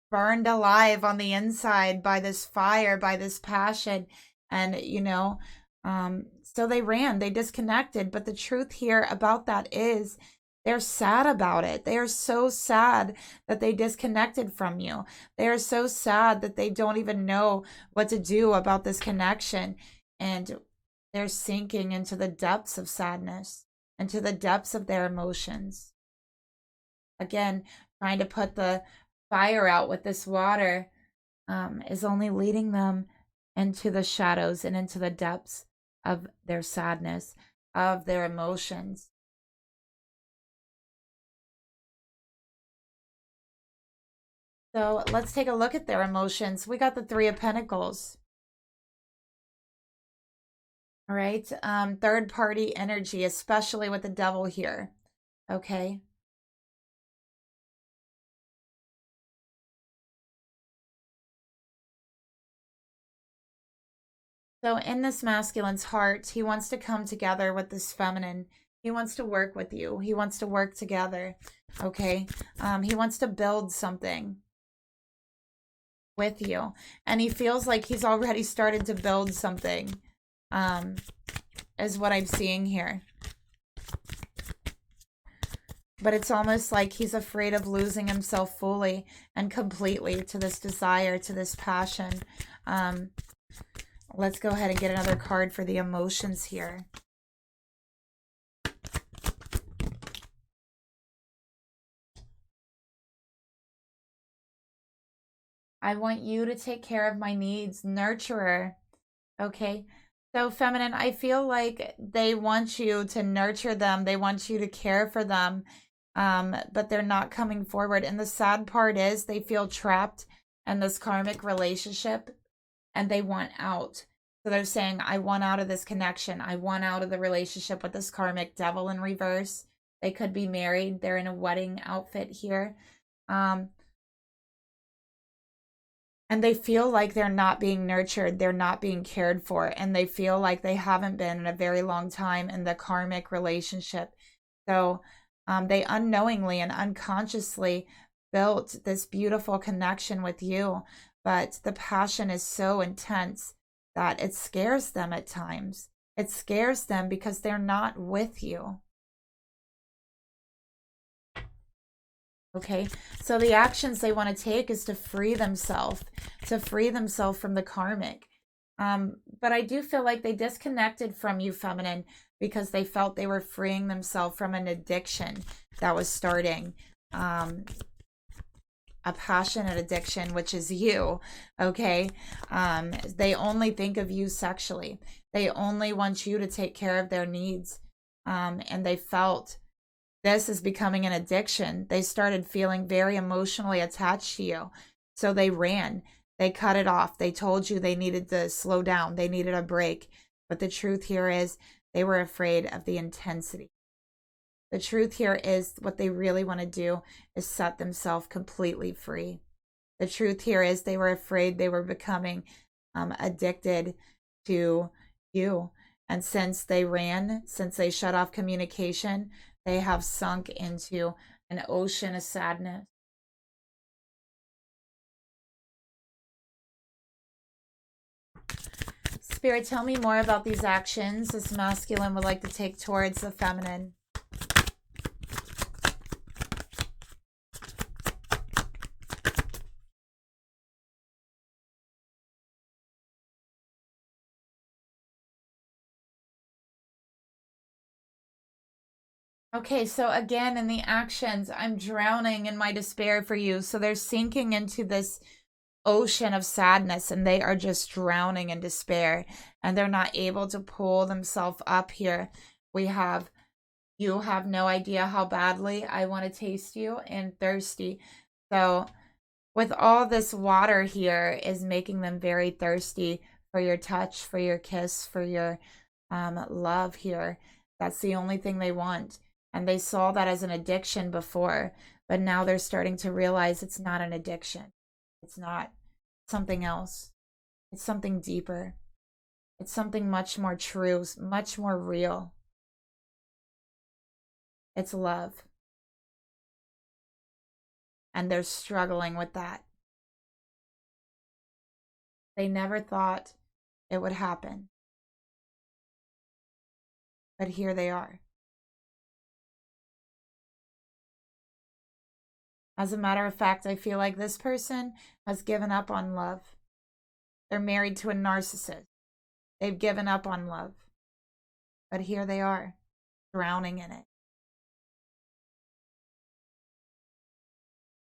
burned alive on the inside by this fire, by this passion. And, you know, so they disconnected. But the truth here about that is, they're sad about it. They are so sad that they disconnected from you. They are so sad that they don't even know what to do about this connection. And they're sinking into the depths of sadness, into the depths of their emotions. Again, trying to put the fire out with this water is only leading them into the shadows and into the depths of their sadness, of their emotions. So let's take a look at their emotions. We got the 3 of Pentacles. All right. Third party energy, especially with the devil here. Okay. So in this masculine's heart, he wants to come together with this feminine. He wants to work with you. He wants to work together. Okay. He wants to build something with you. And he feels like he's already started to build something, is what I'm seeing here. But it's almost like he's afraid of losing himself fully and completely to this desire, to this passion. Let's go ahead and get another card for the emotions here. I want you to take care of my needs, nurturer. Okay. So, feminine, I feel like they want you to nurture them. They want you to care for them. But they're not coming forward. And the sad part is they feel trapped in this karmic relationship and they want out. So they're saying, I want out of this connection. I want out of the relationship with this karmic devil in reverse. They could be married. They're in a wedding outfit here. And they feel like they're not being nurtured. They're not being cared for. And they feel like they haven't been in a very long time in the karmic relationship. So they unknowingly and unconsciously built this beautiful connection with you. But the passion is so intense that it scares them at times. It scares them because they're not with you. Okay, so the actions they want to take is to free themselves from the karmic. But I do feel like they disconnected from you, feminine, because they felt they were freeing themselves from an addiction that was starting. A passionate addiction, which is you, okay? They only think of you sexually. They only want you to take care of their needs. And they felt this is becoming an addiction. They started feeling very emotionally attached to you. So they ran. They cut it off. They told you they needed to slow down. They needed a break. But the truth here is they were afraid of the intensity. The truth here is what they really want to do is set themselves completely free. The truth here is they were afraid they were becoming addicted to you. And since they ran, since they shut off communication, they have sunk into an ocean of sadness. Spirit, tell me more about these actions this masculine would like to take towards the feminine. Okay, so again, in the actions, I'm drowning in my despair for you. So they're sinking into this ocean of sadness and they are just drowning in despair and they're not able to pull themselves up here. We have, you have no idea how badly I want to taste you and thirsty. So with all this water here is making them very thirsty for your touch, for your kiss, for your love here. That's the only thing they want. And they saw that as an addiction before, but now they're starting to realize it's not an addiction. It's not something else. It's something deeper. It's something much more true, much more real. It's love. And they're struggling with that. They never thought it would happen. But here they are. As a matter of fact, I feel like this person has given up on love. They're married to a narcissist. They've given up on love. But here they are, drowning in it.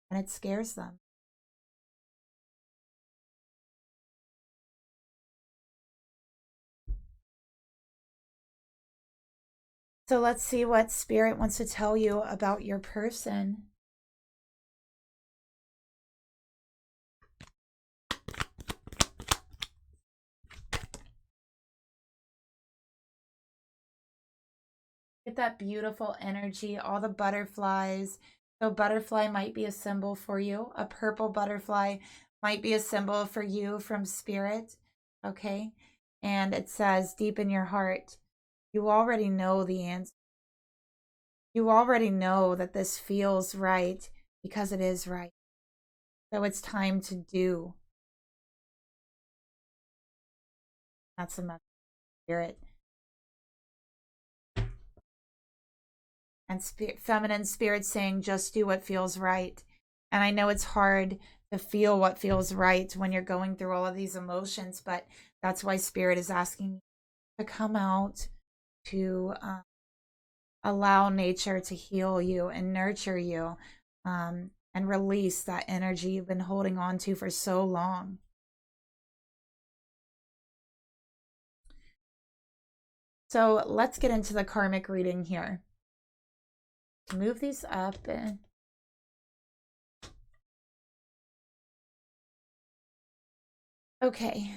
And it scares them. So let's see what Spirit wants to tell you about your person. Get that beautiful energy, all the butterflies. So butterfly might be a symbol for you. A purple butterfly might be a symbol for you from Spirit. Okay. And it says deep in your heart, you already know the answer. You already know that this feels right because it is right. So it's time to do. That's the message of Spirit. And feminine spirit saying, just do what feels right. And I know it's hard to feel what feels right when you're going through all of these emotions, but that's why Spirit is asking you to come out, to allow nature to heal you and nurture you, and release that energy you've been holding on to for so long. So let's get into the karmic reading here. Move these up. Okay.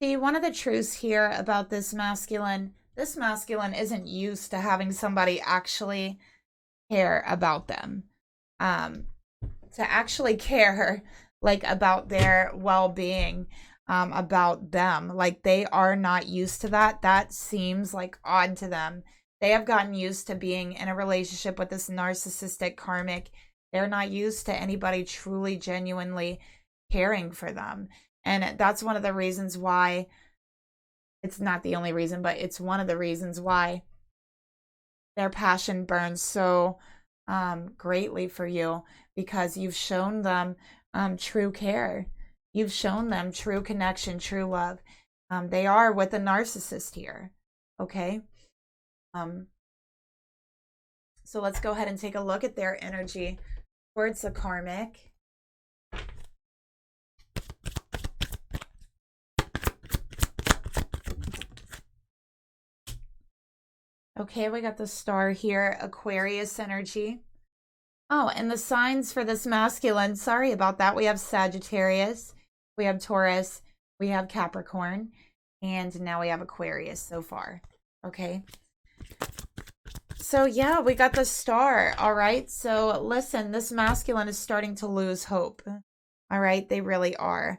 See, one of the truths here about this masculine isn't used to having somebody actually care about them. To actually care like about their well-being, about them. Like they are not used to that. That seems like odd to them. They have gotten used to being in a relationship with this narcissistic karmic. They're not used to anybody truly, genuinely caring for them. And that's one of the reasons why, it's not the only reason, but it's one of the reasons why their passion burns so greatly for you, because you've shown them true care. You've shown them true connection, true love. They are with a narcissist here, okay? So let's go ahead and take a look at their energy towards the karmic. Okay, we got the star here, Aquarius energy. Oh, and the signs for this masculine, sorry about that. We have Sagittarius, we have Taurus, we have Capricorn, and now we have Aquarius so far. Okay. So yeah, we got the star. All right. So listen, this masculine is starting to lose hope. All right. They really are.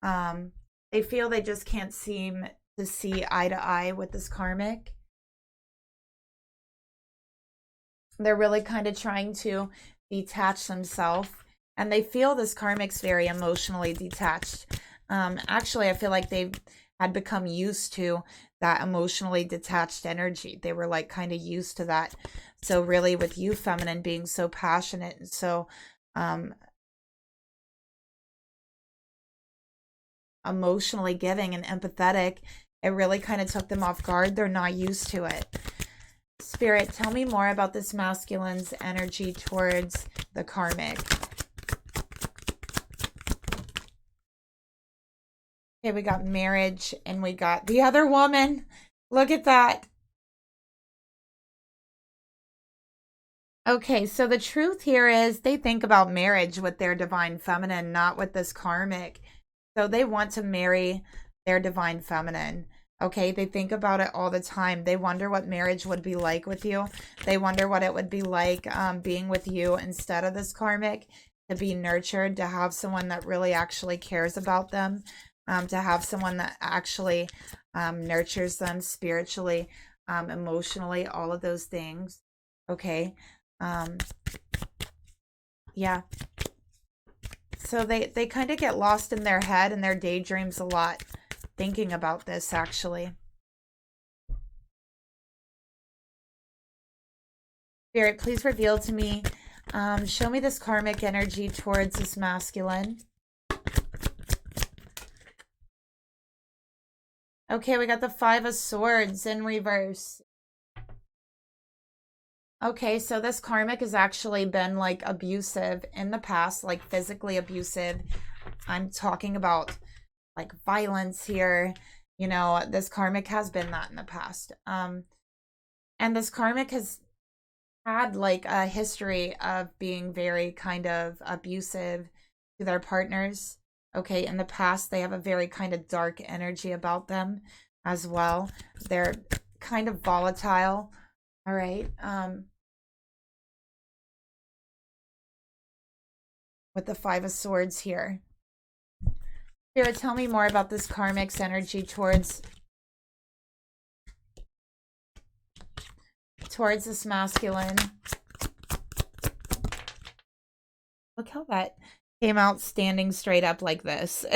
They feel they just can't seem to see eye to eye with this karmic. They're really kind of trying to detach themselves, and they feel this karmic's very emotionally detached. Actually, I feel like they had become used to that emotionally detached energy. They were like kind of used to that. So really with you, feminine, being so passionate and so emotionally giving and empathetic, it really kind of took them off guard. They're not used to it. Spirit, tell me more about this masculine's energy towards the karmic. Okay, we got marriage and we got the other woman. Look at that. Okay, so the truth here is they think about marriage with their divine feminine, not with this karmic. So they want to marry their divine feminine. Okay, they think about it all the time. They wonder what marriage would be like with you. They wonder what it would be like being with you instead of this karmic, to be nurtured, to have someone that really actually cares about them, to have someone that actually nurtures them spiritually, emotionally, all of those things. Okay. Yeah. So they kind of get lost in their head and their daydreams a lot, thinking about this, actually. Spirit, please reveal to me, show me this karmic energy towards this masculine. Okay, we got the 5 of Swords in reverse. Okay, so this karmic has actually been like abusive in the past, like physically abusive. I'm talking about like violence here. You know, this karmic has been that in the past. And this karmic has had like a history of being very kind of abusive to their partners. Okay, in the past, they have a very kind of dark energy about them as well. They're kind of volatile. All right. With the 5 of Swords here. Spirit, tell me more about this karmic's energy towards this masculine. Look how that came out standing straight up like this.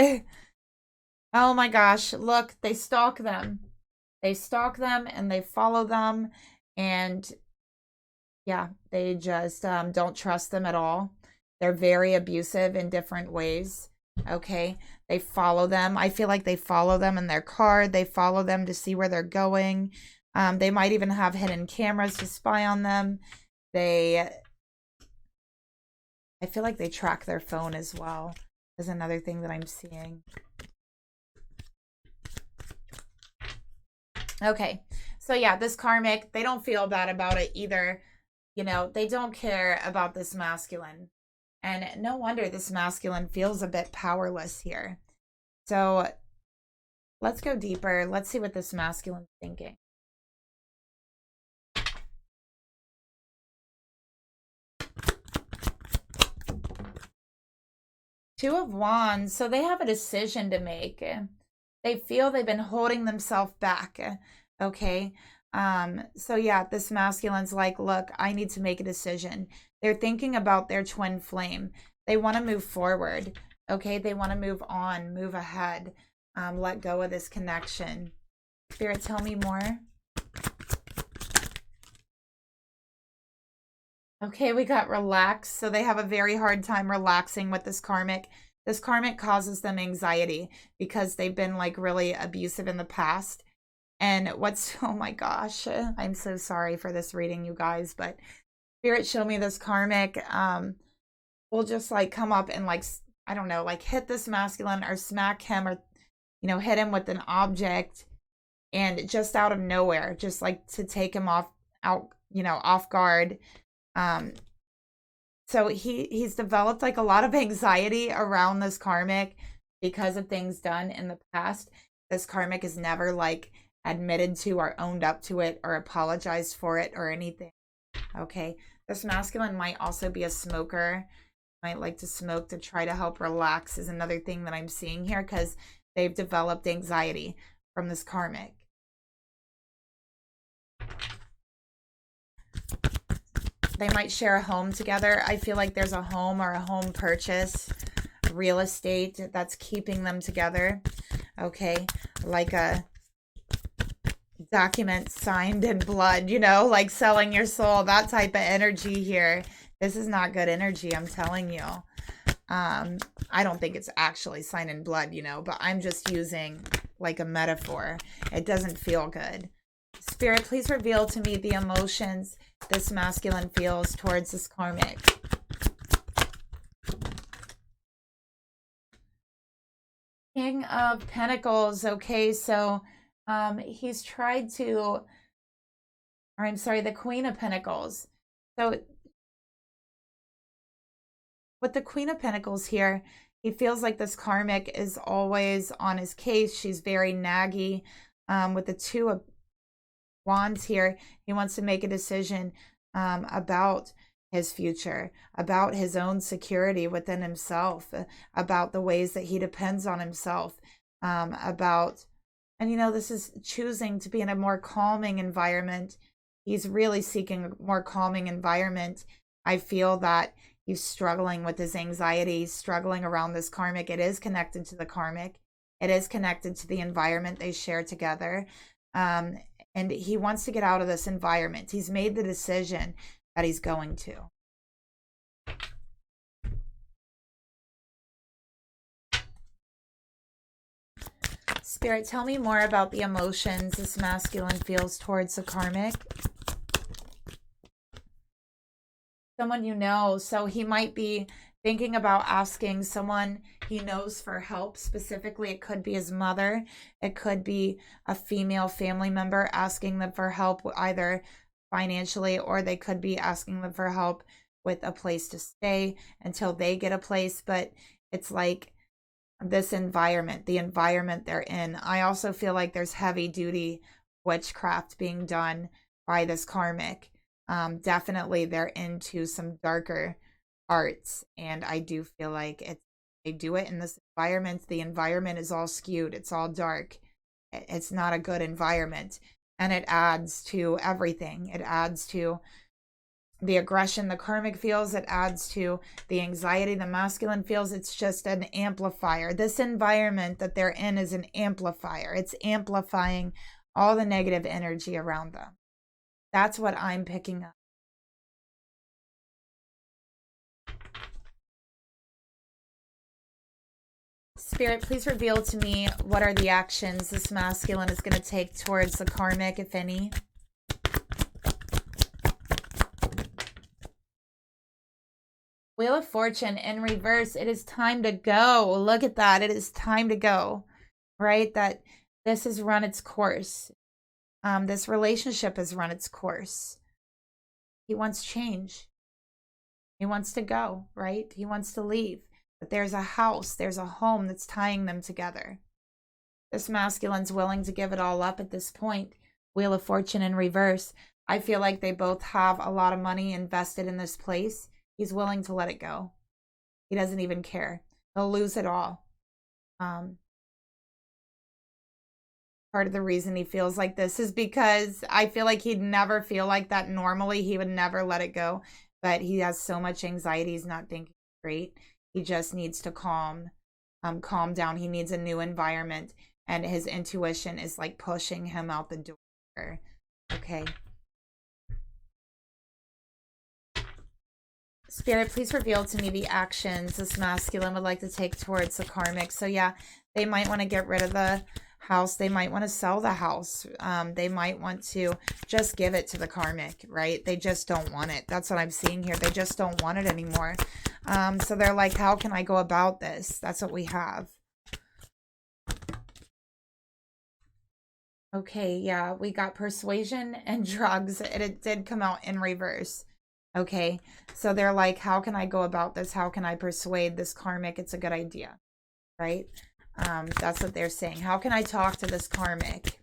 Oh my gosh, look, they stalk them. They stalk them and they follow them, and yeah, they just don't trust them at all. They're very abusive in different ways. Okay, they follow them. I feel like they follow them in their car. They follow them to see where they're going. They might even have hidden cameras to spy on them. I feel like they track their phone as well, is another thing that I'm seeing. Okay, so yeah, this karmic, they don't feel bad about it either. You know, they don't care about this masculine. And no wonder this masculine feels a bit powerless here. So let's go deeper. Let's see what this masculine's thinking. Two of Wands. So they have a decision to make. They feel they've been holding themselves back. Okay. So yeah, this masculine's like, look, I need to make a decision. They're thinking about their twin flame. They want to move forward. Okay. They want to move on, move ahead, let go of this connection. Spirit, tell me more. Okay, we got relax. So they have a very hard time relaxing with this karmic. This karmic causes them anxiety because they've been like really abusive in the past. And oh my gosh, I'm so sorry for this reading, you guys, but Spirit showed me this karmic will just like come up and like, I don't know, like hit this masculine or smack him or, you know, hit him with an object and just out of nowhere, just like to take him off guard. So he's developed like a lot of anxiety around this karmic because of things done in the past. This karmic is never like admitted to or owned up to it or apologized for it or anything. Okay. This masculine might also be a smoker, might like to smoke to try to help relax is another thing that I'm seeing here because they've developed anxiety from this karmic. They might share a home together. I feel like there's a home or a home purchase, real estate that's keeping them together. Okay. Like a document signed in blood, you know, like selling your soul, that type of energy here. This is not good energy, I'm telling you. I don't think it's actually signed in blood, you know, but I'm just using like a metaphor. It doesn't feel good. Spirit, please reveal to me the emotions this masculine feels towards this karmic. King of Pentacles. Okay, so he's tried to, or I'm sorry, the Queen of Pentacles. So with the Queen of Pentacles here, he feels like this karmic is always on his case. She's very naggy. With the Two of Wands here, he wants to make a decision about his future, about his own security within himself, about the ways that he depends on himself, and you know, this is choosing to be in a more calming environment. He's really seeking a more calming environment. I feel that he's struggling with his anxiety, struggling around this karmic. It is connected to the karmic. It is connected to the environment they share together. And he wants to get out of this environment. He's made the decision that he's going to. Spirit, tell me more about the emotions this masculine feels towards the karmic. Someone you know, so he might be thinking about asking someone he knows for help. Specifically, it could be his mother. It could be a female family member asking them for help, either financially, or they could be asking them for help with a place to stay until they get a place. But it's like this environment, the environment they're in. I also feel like there's heavy duty witchcraft being done by this karmic. Definitely they're into some darker arts, and I do feel like they do it in this environment. The environment is all skewed, it's all dark, it's not a good environment, and it adds to everything. It adds to the aggression the karmic feels, it adds to the anxiety the masculine feels. It's just an amplifier. This environment that they're in is an amplifier. It's amplifying all the negative energy around them. That's what I'm picking up. Spirit, please reveal to me what are the actions this masculine is going to take towards the karmic, if any. Wheel of Fortune in reverse. It is time to go. Look at that. It is time to go, right? That this has run its course. This relationship has run its course. He wants change. He wants to go, right? He wants to leave. But there's a house, there's a home that's tying them together. This masculine's willing to give it all up at this point. Wheel of Fortune in reverse. I feel like they both have a lot of money invested in this place. He's willing to let it go. He doesn't even care. He'll lose it all. Part of the reason he feels like this is because I feel like he'd never feel like that normally. He would never let it go. But he has so much anxiety. He's not thinking straight. He just needs to calm down. He needs a new environment. And his intuition is like pushing him out the door. Okay. Spirit, please reveal to me the actions this masculine would like to take towards the karmic. So yeah, they might want to get rid of the house. They might want to sell the house. They might want to just give it to the karmic, right? They just don't want it. That's what I'm seeing here. They just don't want it anymore. So they're like, how can I go about this? That's what we have. Okay, yeah, we got persuasion and drugs. It did come out in reverse. Okay, so they're like, how can I go about this? How can I persuade this karmic it's a good idea, right? That's what they're saying. How can I talk to this karmic?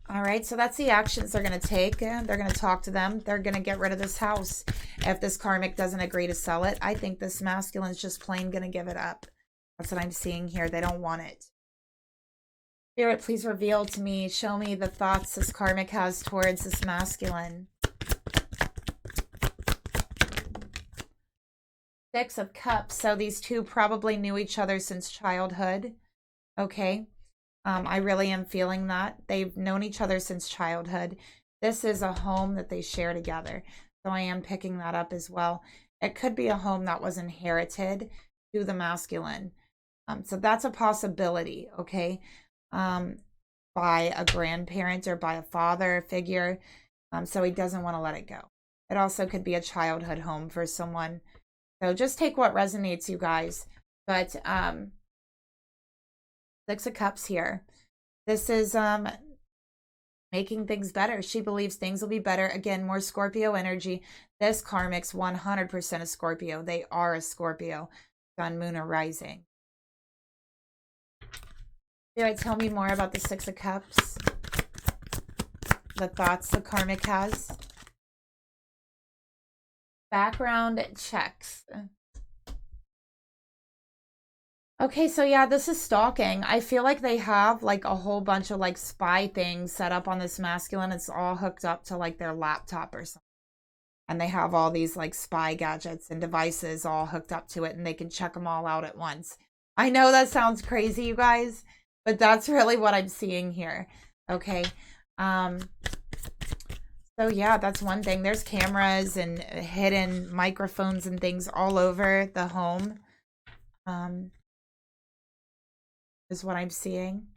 All right, so that's the actions they're going to take. They're going to talk to them. They're going to get rid of this house. If this karmic doesn't agree to sell it, I think this masculine is just plain going to give it up. That's what I'm seeing here. They don't want it. Spirit, please reveal to me, show me the thoughts this karmic has towards this masculine. Six of Cups. So these two probably knew each other since childhood. Okay. I really am feeling that. They've known each other since childhood. This is a home that they share together. So I am picking that up as well. It could be a home that was inherited to the masculine. So that's a possibility, okay? By a grandparent or by a father figure. So he doesn't want to let it go. It also could be a childhood home for someone. So just take what resonates, you guys. But Six of Cups here. This is making things better. She believes things will be better. Again, more Scorpio energy. This karmic's 100% a Scorpio. They are a Scorpio. Sun, moon, or rising. Spirit, tell me more about the Six of Cups. The thoughts the karmic has. Background checks. Okay, so yeah, this is stalking. I feel like they have like a whole bunch of like spy things set up on this masculine. It's all hooked up to like their laptop or something. And they have all these like spy gadgets and devices all hooked up to it, and they can check them all out at once. I know that sounds crazy, you guys, but that's really what I'm seeing here. Okay. So yeah, that's one thing. There's cameras and hidden microphones and things all over the home. Is what I'm seeing.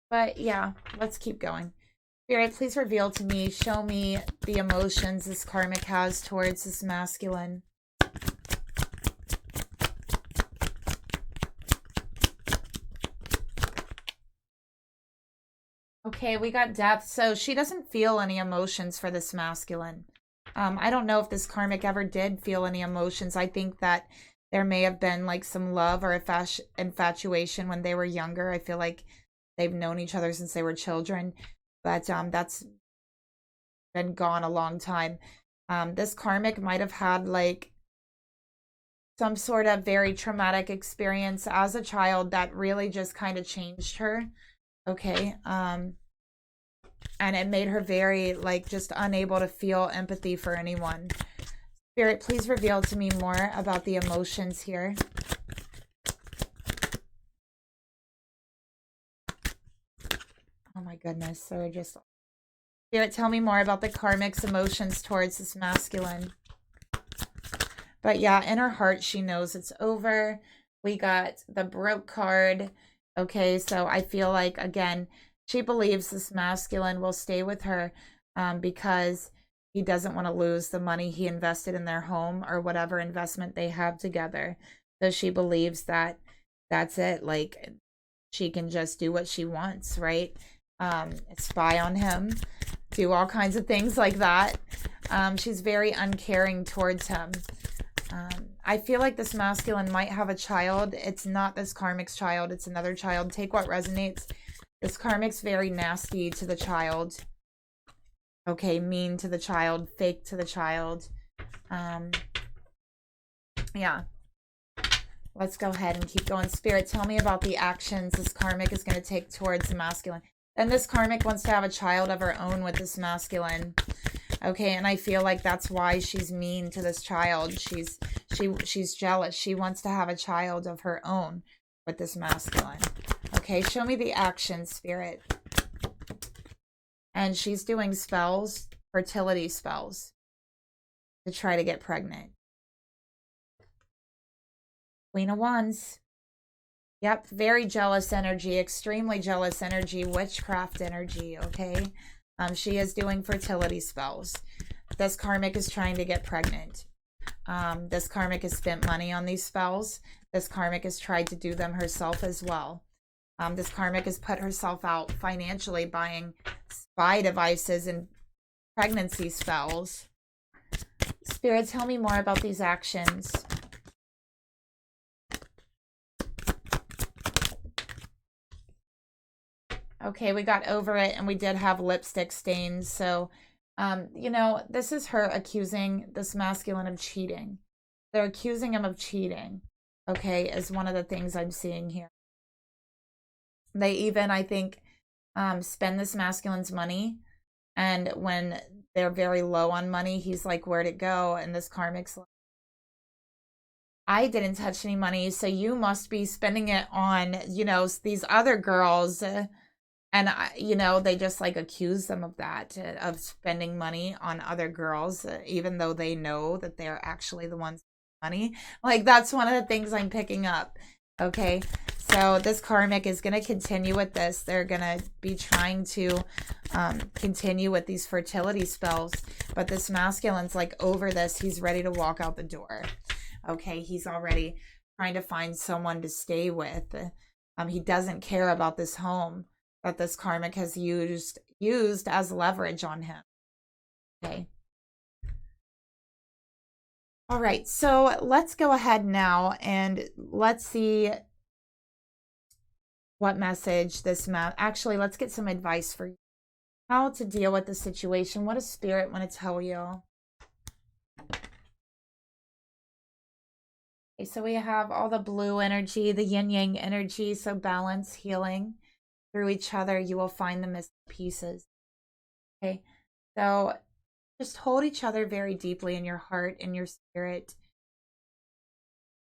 But yeah, let's keep going. Spirit, please reveal to me, show me the emotions this karmic has towards this masculine. Okay, we got Death. So she doesn't feel any emotions for this masculine. I don't know if this karmic ever did feel any emotions. I think that there may have been like some love or infatuation when they were younger. I feel like they've known each other since they were children, but that's been gone a long time. This karmic might have had like some sort of very traumatic experience as a child that really just kind of changed her. Okay. And it made her very like just unable to feel empathy for anyone. Spirit, please reveal to me more about the emotions here. Oh my goodness. So just Spirit, tell me more about the karmic's emotions towards this masculine. But yeah, in her heart, she knows it's over. We got the broke card. Okay, so I feel like, again, she believes this masculine will stay with her because he doesn't want to lose the money he invested in their home or whatever investment they have together. So she believes that that's it. Like, she can just do what she wants, right? Spy on him, do all kinds of things like that. She's very uncaring towards him. I feel like this masculine might have a child. It's not this karmic's child. It's another child. Take what resonates. This karmic's very nasty to the child. Okay, mean to the child, fake to the child. Yeah. Let's go ahead and keep going. Spirit, tell me about the actions this karmic is going to take towards the masculine. And this karmic wants to have a child of her own with this masculine. Okay, and I feel like that's why she's mean to this child. She's jealous. She wants to have a child of her own with this masculine. Okay, show me the action, Spirit. And she's doing spells, fertility spells, to try to get pregnant. Queen of Wands. Yep, very jealous energy, extremely jealous energy, witchcraft energy, okay? She is doing fertility spells. This karmic is trying to get pregnant. This karmic has spent money on these spells. This karmic has tried to do them herself as well. This karmic has put herself out financially buying spy devices and pregnancy spells. Spirit, tell me more about these actions. Okay, we got over it, and we did have lipstick stains. So, you know, this is her accusing this masculine of cheating. They're accusing him of cheating, okay, is one of the things I'm seeing here. They even, I think, spend this masculine's money, and when they're very low on money, he's like, where'd it go? And this karmic's like, I didn't touch any money, so you must be spending it on, you know, these other girls. And, you know, they just like accuse them of that, of spending money on other girls, even though they know that they're actually the ones with money. Like, that's one of the things I'm picking up. Okay, so this karmic is going to continue with this. They're going to be trying to continue with these fertility spells. But this masculine's like over this. He's ready to walk out the door. Okay, he's already trying to find someone to stay with. He doesn't care about this home that this karmic has used as leverage on him. Okay. All right, so let's go ahead now and let's see what message this actually, let's get some advice for you. How to deal with the situation. What does Spirit want to tell you? Okay, so we have all the blue energy, the yin-yang energy, so balance, healing. Through each other, you will find the missing pieces. Okay, so just hold each other very deeply in your heart and your spirit.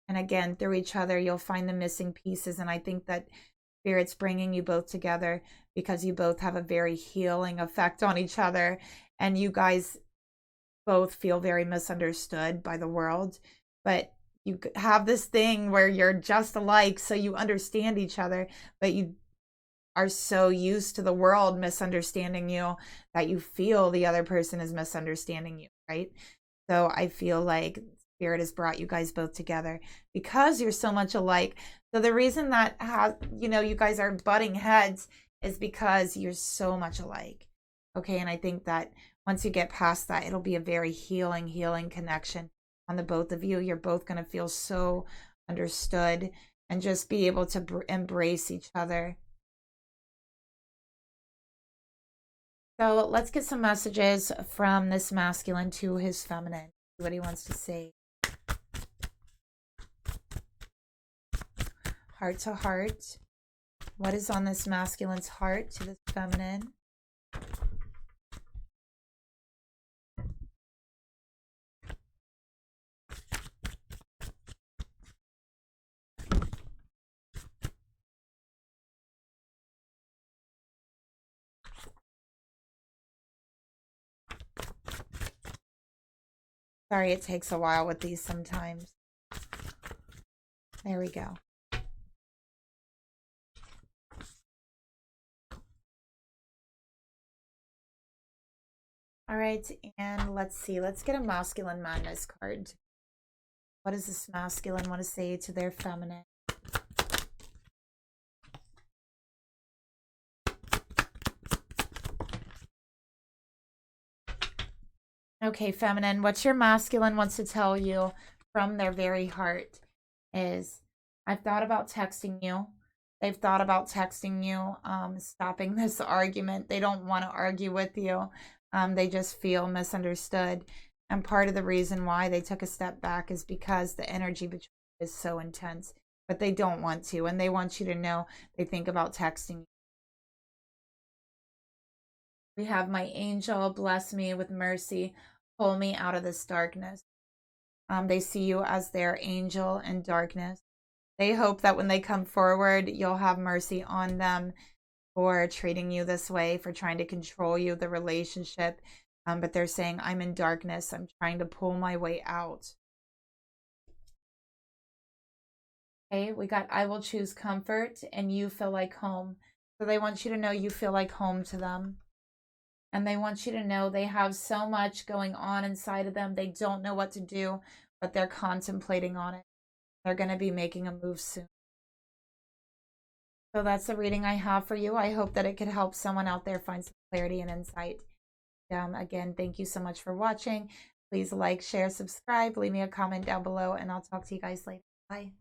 And again, through each other, you'll find the missing pieces. And I think that Spirit's bringing you both together because you both have a very healing effect on each other. And you guys both feel very misunderstood by the world. But you have this thing where you're just alike, so you understand each other, but you are so used to the world misunderstanding you that you feel the other person is misunderstanding you, right? So I feel like Spirit has brought you guys both together because you're so much alike. So the reason that you know, you guys are butting heads is because you're so much alike. Okay, and I think that once you get past that, it'll be a very healing connection on the both of you. You're both going to feel so understood and just be able to embrace each other. So let's get some messages from this masculine to his feminine. What he wants to say. Heart to heart. What is on this masculine's heart to this feminine? Sorry, it takes a while with these sometimes. There we go. All right, and let's see. Let's get a masculine madness card. What does this masculine want to say to their feminine? Okay, feminine, what your masculine wants to tell you from their very heart is, I've thought about texting you. They've thought about texting you, stopping this argument. They don't want to argue with you. They just feel misunderstood. And part of the reason why they took a step back is because the energy between is so intense. But they don't want to. And they want you to know they think about texting you. We have my angel, bless me with mercy, pull me out of this darkness. They see you as their angel in darkness. They hope that when they come forward, you'll have mercy on them for treating you this way, for trying to control you, the relationship. But they're saying, I'm in darkness. I'm trying to pull my way out. Okay, we got, I will choose comfort and you feel like home. So they want you to know you feel like home to them. And they want you to know they have so much going on inside of them. They don't know what to do, but they're contemplating on it. They're going to be making a move soon. So that's the reading I have for you. I hope that it could help someone out there find some clarity and insight. Again, thank you so much for watching. Please like, share, subscribe, leave me a comment down below, and I'll talk to you guys later. Bye.